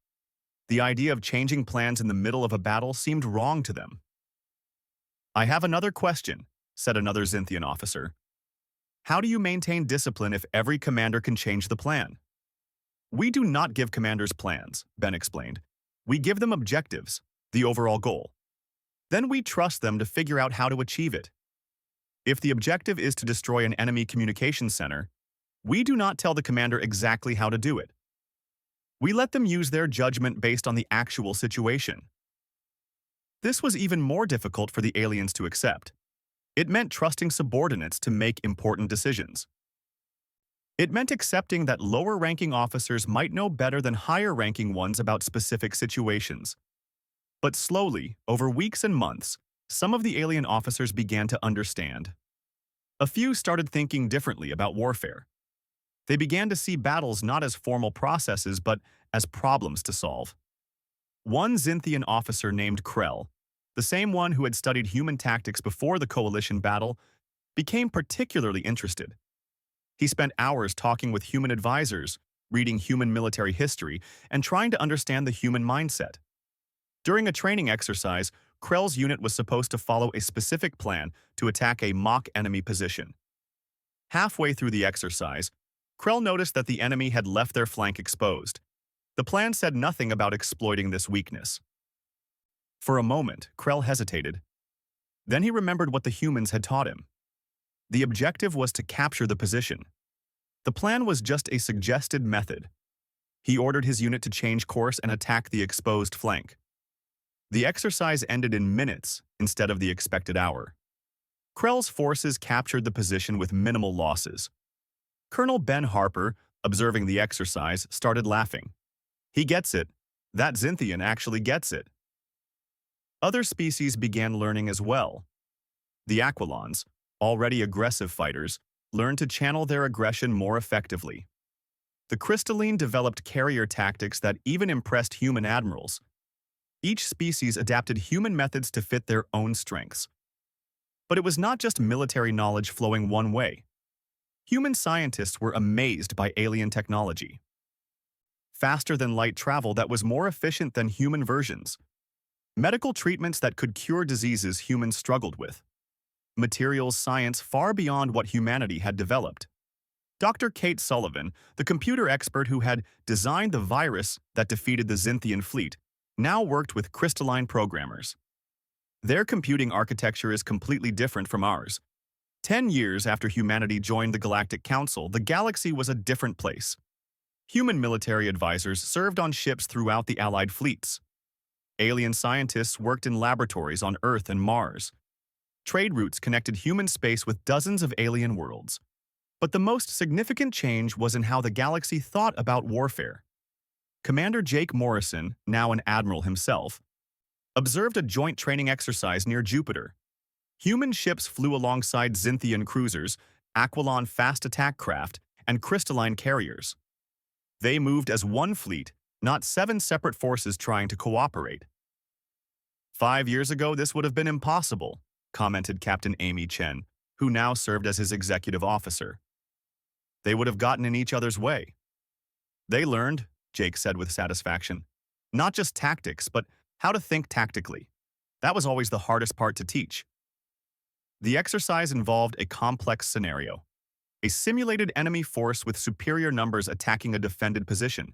The idea of changing plans in the middle of a battle seemed wrong to them. I have another question, said another Xinthian officer. How do you maintain discipline if every commander can change the plan? We do not give commanders plans, Ben explained. We give them objectives, the overall goal. Then we trust them to figure out how to achieve it. If the objective is to destroy an enemy communications center, we do not tell the commander exactly how to do it. We let them use their judgment based on the actual situation. This was even more difficult for the aliens to accept. It meant trusting subordinates to make important decisions. It meant accepting that lower-ranking officers might know better than higher-ranking ones about specific situations. But slowly, over weeks and months, some of the alien officers began to understand. A few started thinking differently about warfare. They began to see battles not as formal processes, but as problems to solve. One Xinthian officer named Krell, the same one who had studied human tactics before the coalition battle, became particularly interested. He spent hours talking with human advisors, reading human military history, and trying to understand the human mindset. During a training exercise, Krell's unit was supposed to follow a specific plan to attack a mock enemy position. Halfway through the exercise, Krell noticed that the enemy had left their flank exposed. The plan said nothing about exploiting this weakness. For a moment, Krell hesitated. Then he remembered what the humans had taught him. The objective was to capture the position. The plan was just a suggested method. He ordered his unit to change course and attack the exposed flank. The exercise ended in minutes instead of the expected hour. Krell's forces captured the position with minimal losses. Colonel Ben Harper, observing the exercise, started laughing. He gets it. That Xinthian actually gets it. Other species began learning as well. The Aquilons, already aggressive fighters, learned to channel their aggression more effectively. The Crystalline developed carrier tactics that even impressed human admirals. Each species adapted human methods to fit their own strengths. But it was not just military knowledge flowing one way. Human scientists were amazed by alien technology. Faster-than-light travel that was more efficient than human versions. Medical treatments that could cure diseases humans struggled with. Materials science far beyond what humanity had developed. Dr. Kate Sullivan, the computer expert who had designed the virus that defeated the Xinthian fleet, now worked with crystalline programmers. Their computing architecture is completely different from ours. 10 years after humanity joined the Galactic Council, the galaxy was a different place. Human military advisors served on ships throughout the Allied fleets. Alien scientists worked in laboratories on Earth and Mars. Trade routes connected human space with dozens of alien worlds. But the most significant change was in how the galaxy thought about warfare. Commander Jake Morrison, now an admiral himself, observed a joint training exercise near Jupiter. Human ships flew alongside Xinthian cruisers, Aquilon fast attack craft, and crystalline carriers. They moved as one fleet, not 7 separate forces trying to cooperate. 5 years ago, this would have been impossible, commented Captain Amy Chen, who now served as his executive officer. They would have gotten in each other's way. They learned, Jake said with satisfaction, not just tactics, but how to think tactically. That was always the hardest part to teach. The exercise involved a complex scenario. A simulated enemy force with superior numbers attacking a defended position.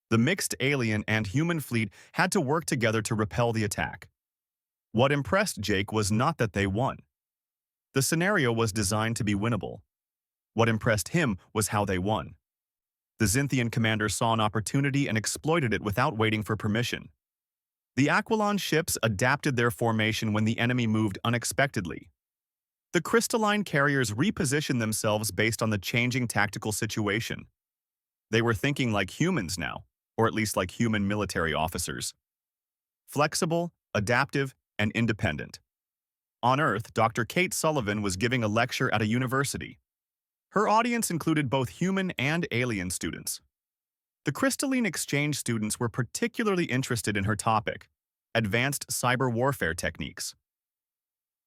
The mixed alien and human fleet had to work together to repel the attack. What impressed Jake was not that they won. The scenario was designed to be winnable. What impressed him was how they won. The Xinthian commander saw an opportunity and exploited it without waiting for permission. The Aquilon ships adapted their formation when the enemy moved unexpectedly. The crystalline carriers repositioned themselves based on the changing tactical situation. They were thinking like humans now, or at least like human military officers. Flexible, adaptive, and independent. On Earth, Dr. Kate Sullivan was giving a lecture at a university. Her audience included both human and alien students. The Crystalline Exchange students were particularly interested in her topic, advanced cyber warfare techniques.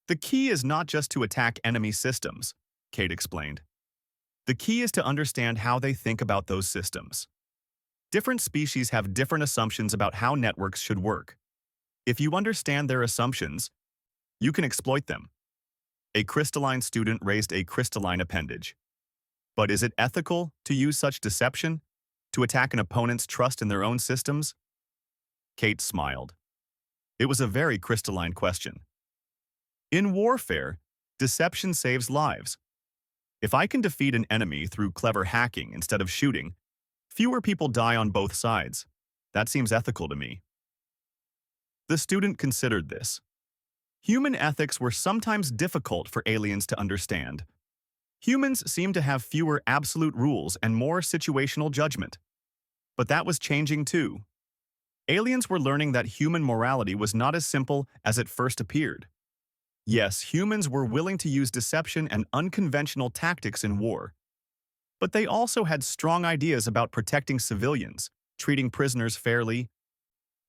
The key is not just to attack enemy systems, Kate explained. The key is to understand how they think about those systems. Different species have different assumptions about how networks should work. If you understand their assumptions, you can exploit them. A crystalline student raised a crystalline appendage. But is it ethical to use such deception to attack an opponent's trust in their own systems? Kate smiled. It was a very crystalline question. In warfare, deception saves lives. If I can defeat an enemy through clever hacking instead of shooting, fewer people die on both sides. That seems ethical to me. The student considered this. Human ethics were sometimes difficult for aliens to understand. Humans seemed to have fewer absolute rules and more situational judgment. But that was changing too. Aliens were learning that human morality was not as simple as it first appeared. Yes, humans were willing to use deception and unconventional tactics in war. But they also had strong ideas about protecting civilians, treating prisoners fairly,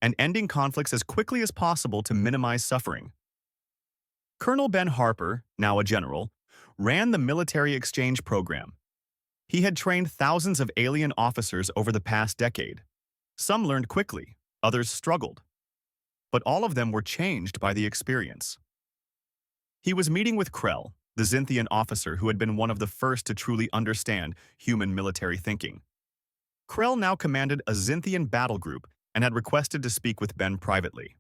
and ending conflicts as quickly as possible to minimize suffering. Colonel Ben Harper, now a general, ran the military exchange program. He had trained thousands of alien officers over the past decade. Some learned quickly, others struggled. But all of them were changed by the experience. He was meeting with Krell, the Xinthian officer who had been one of the first to truly understand human military thinking. Krell now commanded a Xinthian battle group and had requested to speak with Ben privately.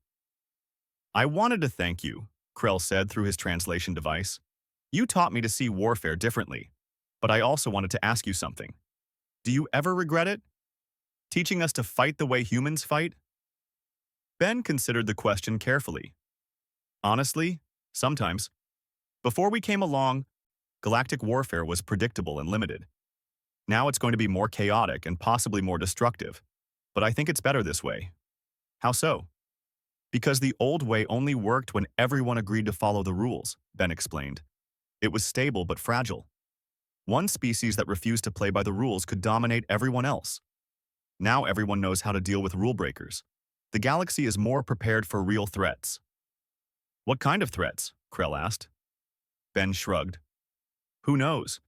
"I wanted to thank you," Krell said through his translation device. "You taught me to see warfare differently, but I also wanted to ask you something. Do you ever regret it? Teaching us to fight the way humans fight?" Ben considered the question carefully. "Honestly, sometimes. Before we came along, galactic warfare was predictable and limited. Now it's going to be more chaotic and possibly more destructive. But I think it's better this way." "How so?" Because the old way only worked when everyone agreed to follow the rules, Ben explained. It was stable but fragile. One species that refused to play by the rules could dominate everyone else. Now everyone knows how to deal with rule breakers. The galaxy is more prepared for real threats. What kind of threats? Krell asked. Ben shrugged. Who knows?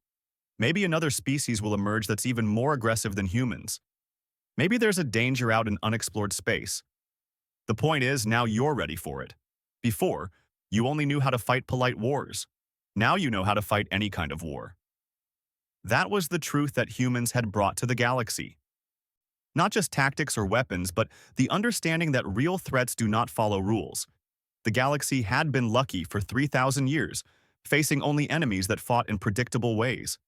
Maybe another species will emerge that's even more aggressive than humans. Maybe there's a danger out in unexplored space. The point is, now you're ready for it. Before, you only knew how to fight polite wars. Now you know how to fight any kind of war. That was the truth that humans had brought to the galaxy. Not just tactics or weapons, but the understanding that real threats do not follow rules. The galaxy had been lucky for 3,000 years, facing only enemies that fought in predictable ways.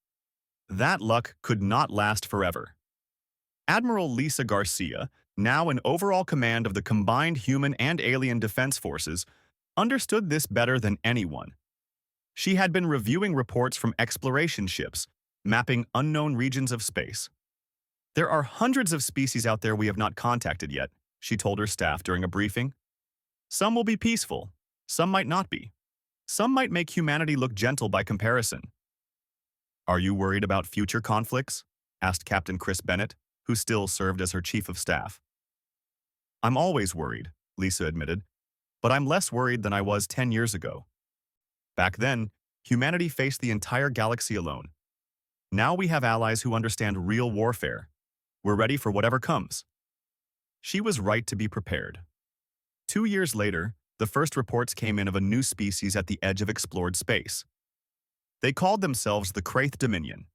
That luck could not last forever. Admiral Lisa Garcia, now in overall command of the combined human and alien defense forces, understood this better than anyone. She had been reviewing reports from exploration ships, mapping unknown regions of space. There are hundreds of species out there we have not contacted yet, she told her staff during a briefing. Some will be peaceful, some might not be. Some might make humanity look gentle by comparison. Are you worried about future conflicts? Asked Captain Chris Bennett, who still served as her chief of staff. I'm always worried, Lisa admitted, but I'm less worried than I was 10 years ago. Back then, humanity faced the entire galaxy alone. Now we have allies who understand real warfare. We're ready for whatever comes. She was right to be prepared. 2 years later, the first reports came in of a new species at the edge of explored space. They called themselves the Kraith Dominion.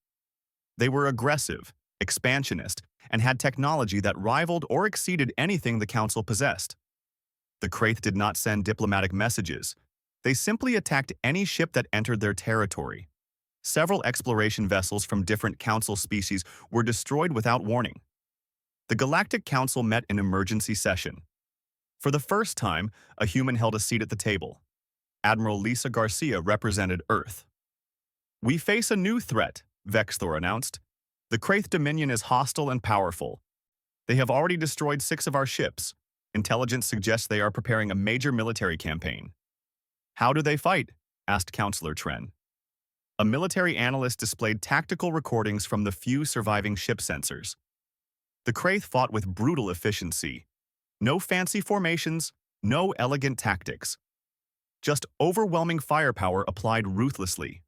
They were aggressive, expansionist, and had technology that rivaled or exceeded anything the Council possessed. The Kraith did not send diplomatic messages. They simply attacked any ship that entered their territory. Several exploration vessels from different Council species were destroyed without warning. The Galactic Council met in emergency session. For the first time, a human held a seat at the table. Admiral Lisa Garcia represented Earth. We face a new threat, Vexthor announced. The Kraith Dominion is hostile and powerful. They have already destroyed 6 of our ships. Intelligence suggests they are preparing a major military campaign. How do they fight? Asked Counselor Tren. A military analyst displayed tactical recordings from the few surviving ship sensors. The Kraith fought with brutal efficiency. No fancy formations, no elegant tactics. Just overwhelming firepower applied ruthlessly.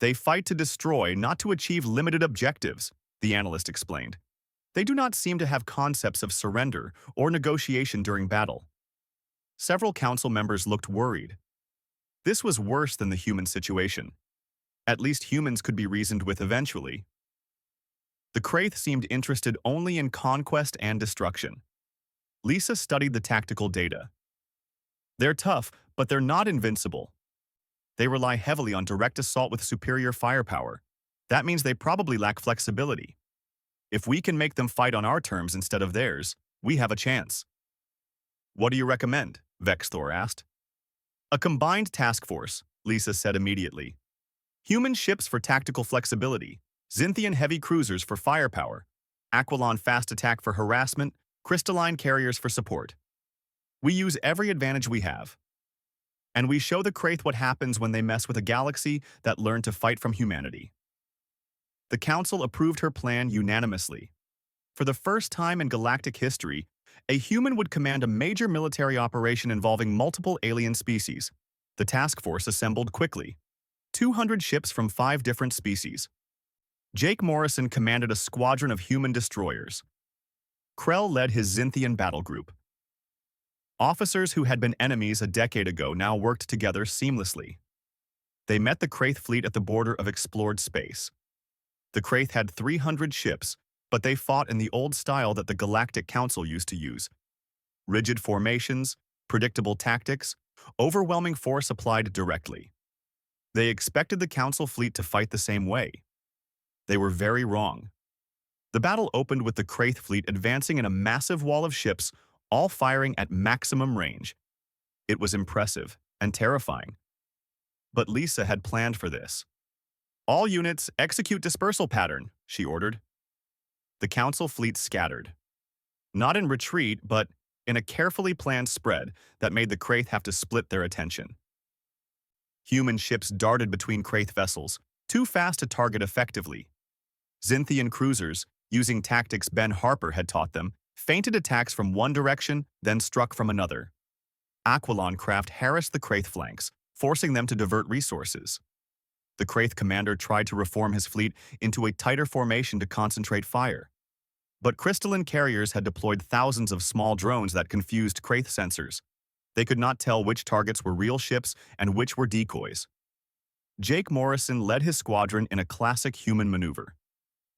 They fight to destroy, not to achieve limited objectives, the analyst explained. They do not seem to have concepts of surrender or negotiation during battle. Several council members looked worried. This was worse than the human situation. At least humans could be reasoned with eventually. The Kraith seemed interested only in conquest and destruction. Lisa studied the tactical data. They're tough, but they're not invincible. They rely heavily on direct assault with superior firepower. That means they probably lack flexibility. If we can make them fight on our terms instead of theirs, we have a chance. What do you recommend? Vexthor asked. A combined task force, Lisa said immediately. Human ships for tactical flexibility, Xinthian heavy cruisers for firepower, Aquilon fast attack for harassment, crystalline carriers for support. We use every advantage we have. And we show the Kraith what happens when they mess with a galaxy that learned to fight from humanity. The Council approved her plan unanimously. For the first time in galactic history, a human would command a major military operation involving multiple alien species. The task force assembled quickly. 200 ships from 5 different species. Jake Morrison commanded a squadron of human destroyers. Krell led his Xinthian battle group. Officers who had been enemies a decade ago now worked together seamlessly. They met the Kraith fleet at the border of explored space. The Kraith had 300 ships, but they fought in the old style that the Galactic Council used to use. Rigid formations, predictable tactics, overwhelming force applied directly. They expected the Council fleet to fight the same way. They were very wrong. The battle opened with the Kraith fleet advancing in a massive wall of ships, all firing at maximum range. It was impressive and terrifying. But Lisa had planned for this. All units, execute dispersal pattern, she ordered. The Council fleet scattered. Not in retreat, but in a carefully planned spread that made the Kraith have to split their attention. Human ships darted between Kraith vessels, too fast to target effectively. Xinthian cruisers, using tactics Ben Harper had taught them, feinted attacks from one direction, then struck from another. Aquilon craft harassed the Kraith flanks, forcing them to divert resources. The Kraith commander tried to reform his fleet into a tighter formation to concentrate fire. But crystalline carriers had deployed thousands of small drones that confused Kraith sensors. They could not tell which targets were real ships and which were decoys. Jake Morrison led his squadron in a classic human maneuver.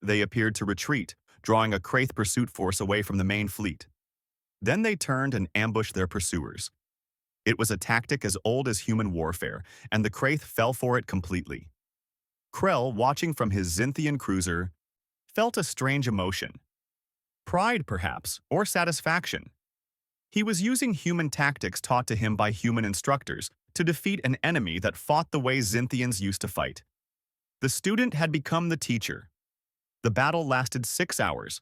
They appeared to retreat, drawing a Kraith pursuit force away from the main fleet. Then they turned and ambushed their pursuers. It was a tactic as old as human warfare, and the Kraith fell for it completely. Krell, watching from his Xinthian cruiser, felt a strange emotion. Pride, perhaps, or satisfaction. He was using human tactics taught to him by human instructors to defeat an enemy that fought the way Xinthians used to fight. The student had become the teacher. The battle lasted 6 hours.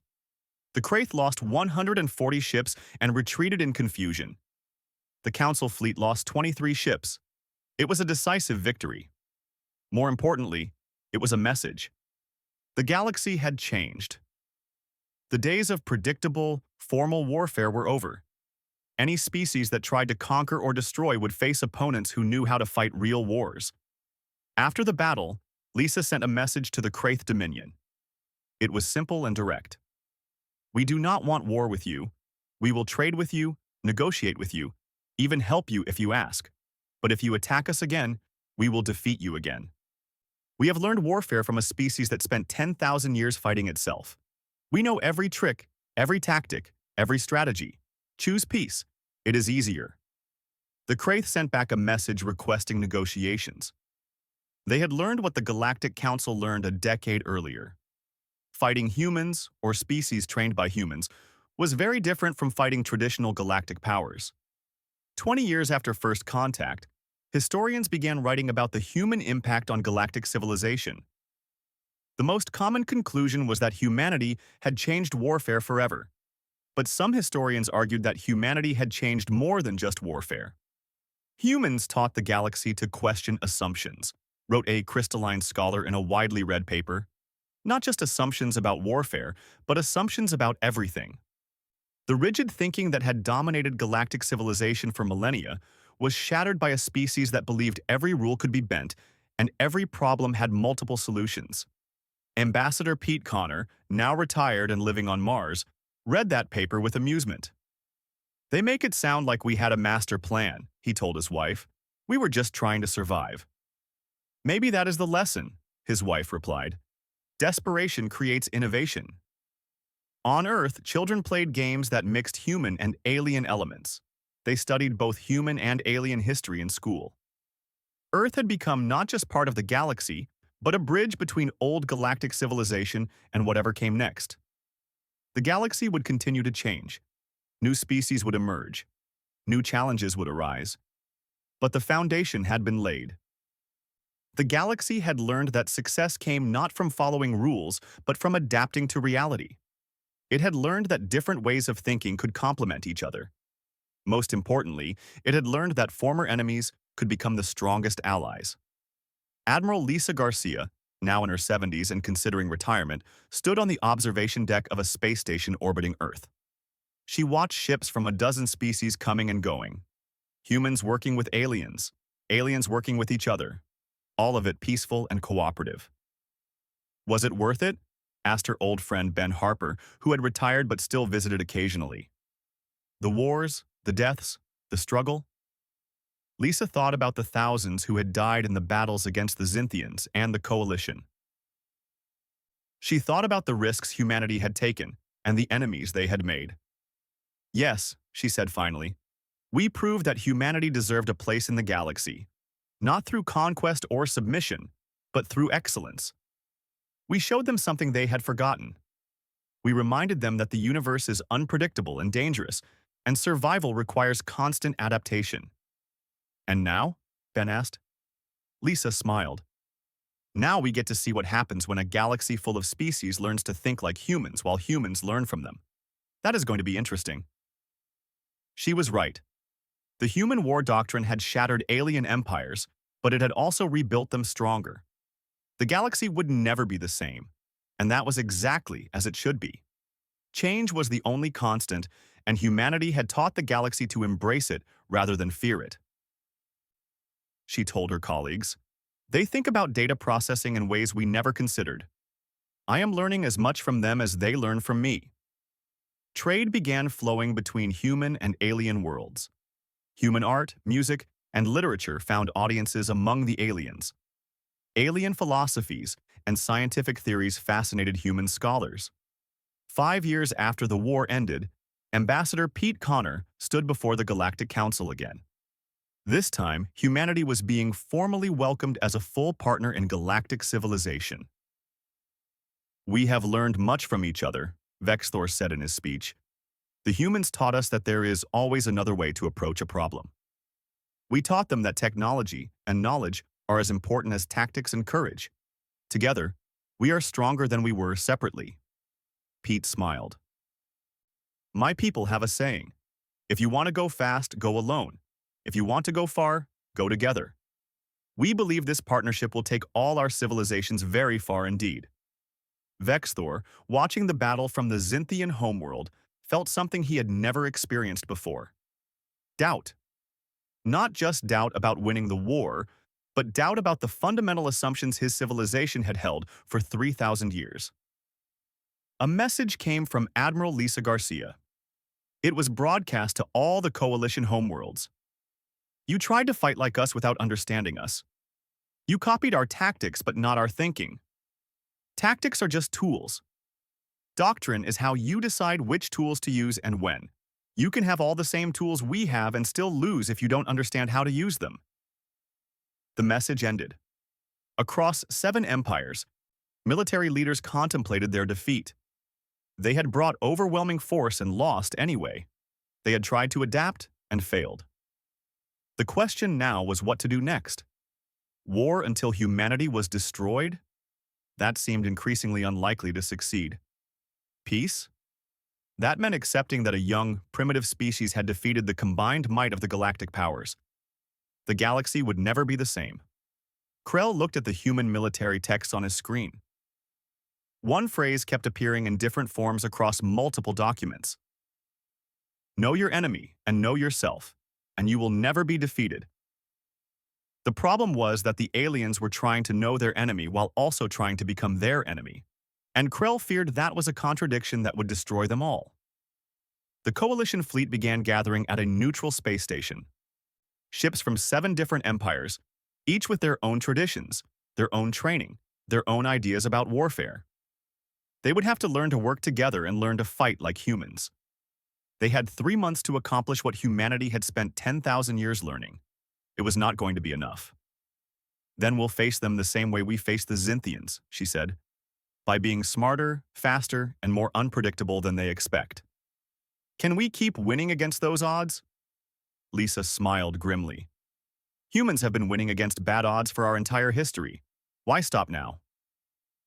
The Kraith lost 140 ships and retreated in confusion. The Council fleet lost 23 ships. It was a decisive victory. More importantly, it was a message. The galaxy had changed. The days of predictable, formal warfare were over. Any species that tried to conquer or destroy would face opponents who knew how to fight real wars. After the battle, Lisa sent a message to the Kraith Dominion. It was simple and direct. We do not want war with you. We will trade with you, negotiate with you, even help you if you ask. But if you attack us again, we will defeat you again. We have learned warfare from a species that spent 10,000 years fighting itself. We know every trick, every tactic, every strategy. Choose peace. It is easier. The Kraith sent back a message requesting negotiations. They had learned what the Galactic Council learned a decade earlier. Fighting humans, or species trained by humans, was very different from fighting traditional galactic powers. 20 years after first contact, historians began writing about the human impact on galactic civilization. The most common conclusion was that humanity had changed warfare forever. But some historians argued that humanity had changed more than just warfare. Humans taught the galaxy to question assumptions, wrote a crystalline scholar in a widely read paper. Not just assumptions about warfare, but assumptions about everything. The rigid thinking that had dominated galactic civilization for millennia was shattered by a species that believed every rule could be bent and every problem had multiple solutions. Ambassador Pete Connor, now retired and living on Mars, read that paper with amusement. They make it sound like we had a master plan, he told his wife. We were just trying to survive. Maybe that is the lesson, his wife replied. Desperation creates innovation. On Earth, children played games that mixed human and alien elements. They studied both human and alien history in school. Earth had become not just part of the galaxy, but a bridge between old galactic civilization and whatever came next. The galaxy would continue to change. New species would emerge. New challenges would arise. But the foundation had been laid. The galaxy had learned that success came not from following rules, but from adapting to reality. It had learned that different ways of thinking could complement each other. Most importantly, it had learned that former enemies could become the strongest allies. Admiral Lisa Garcia, now in her 70s and considering retirement, stood on the observation deck of a space station orbiting Earth. She watched ships from a dozen species coming and going. Humans working with aliens, aliens working with each other. All of it peaceful and cooperative. Was it worth it? Asked her old friend Ben Harper, who had retired but still visited occasionally. The wars, the deaths, the struggle? Lisa thought about the thousands who had died in the battles against the Xinthians and the Coalition. She thought about the risks humanity had taken and the enemies they had made. Yes, she said finally, we proved that humanity deserved a place in the galaxy, not through conquest or submission, but through excellence. We showed them something they had forgotten. We reminded them that the universe is unpredictable and dangerous, and survival requires constant adaptation. And now? Ben asked. Lisa smiled. Now we get to see what happens when a galaxy full of species learns to think like humans while humans learn from them. That is going to be interesting. She was right. The human war doctrine had shattered alien empires, but it had also rebuilt them stronger. The galaxy would never be the same, and that was exactly as it should be. Change was the only constant, and humanity had taught the galaxy to embrace it rather than fear it. She told her colleagues. They think about data processing in ways we never considered. I am learning as much from them as they learn from me. Trade began flowing between human and alien worlds. Human art, music, and literature found audiences among the aliens. Alien philosophies and scientific theories fascinated human scholars. 5 years after the war ended, Ambassador Pete Connor stood before the Galactic Council again. This time, humanity was being formally welcomed as a full partner in galactic civilization. We have learned much from each other, Vexthor said in his speech. The humans taught us that there is always another way to approach a problem. We taught them that technology and knowledge are as important as tactics and courage. Together, we are stronger than we were separately. Pete smiled. My people have a saying, if you want to go fast, go alone. If you want to go far, go together. We believe this partnership will take all our civilizations very far indeed. Vexthor, watching the battle from the Xinthian homeworld, felt something he had never experienced before. Doubt. Not just doubt about winning the war, but doubt about the fundamental assumptions his civilization had held for 3,000 years. A message came from Admiral Lisa Garcia. It was broadcast to all the Coalition homeworlds. You tried to fight like us without understanding us. You copied our tactics but not our thinking. Tactics are just tools. Doctrine is how you decide which tools to use and when. You can have all the same tools we have and still lose if you don't understand how to use them. The message ended. Across 7 empires, military leaders contemplated their defeat. They had brought overwhelming force and lost anyway. They had tried to adapt and failed. The question now was what to do next. War until humanity was destroyed? That seemed increasingly unlikely to succeed. Peace? That meant accepting that a young, primitive species had defeated the combined might of the galactic powers. The galaxy would never be the same. Krell looked at the human military text on his screen. One phrase kept appearing in different forms across multiple documents. Know your enemy and know yourself, and you will never be defeated. The problem was that the aliens were trying to know their enemy while also trying to become their enemy, and Krell feared that was a contradiction that would destroy them all. The Coalition fleet began gathering at a neutral space station. Ships from 7 different empires, each with their own traditions, their own training, their own ideas about warfare. They would have to learn to work together and learn to fight like humans. They had 3 months to accomplish what humanity had spent 10,000 years learning. It was not going to be enough. Then we'll face them the same way we faced the Xinthians, she said, by being smarter, faster, and more unpredictable than they expect. Can we keep winning against those odds? Lisa smiled grimly. Humans have been winning against bad odds for our entire history. Why stop now?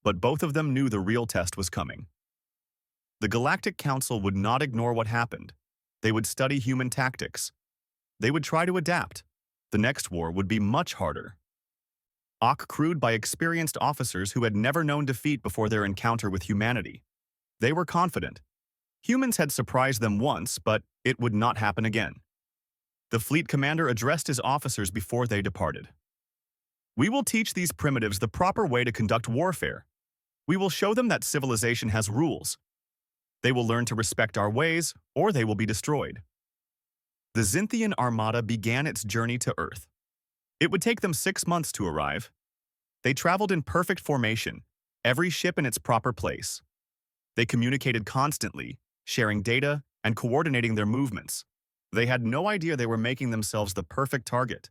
But both of them knew the real test was coming. The Galactic Council would not ignore what happened. They would study human tactics. They would try to adapt. The next war would be much harder. Crewed by experienced officers who had never known defeat before their encounter with humanity. They were confident. Humans had surprised them once, but it would not happen again. The fleet commander addressed his officers before they departed. We will teach these primitives the proper way to conduct warfare. We will show them that civilization has rules. They will learn to respect our ways, or they will be destroyed. The Xinthian armada began its journey to Earth. It would take them 6 months to arrive. They traveled in perfect formation, every ship in its proper place. They communicated constantly, sharing data and coordinating their movements. They had no idea they were making themselves the perfect target.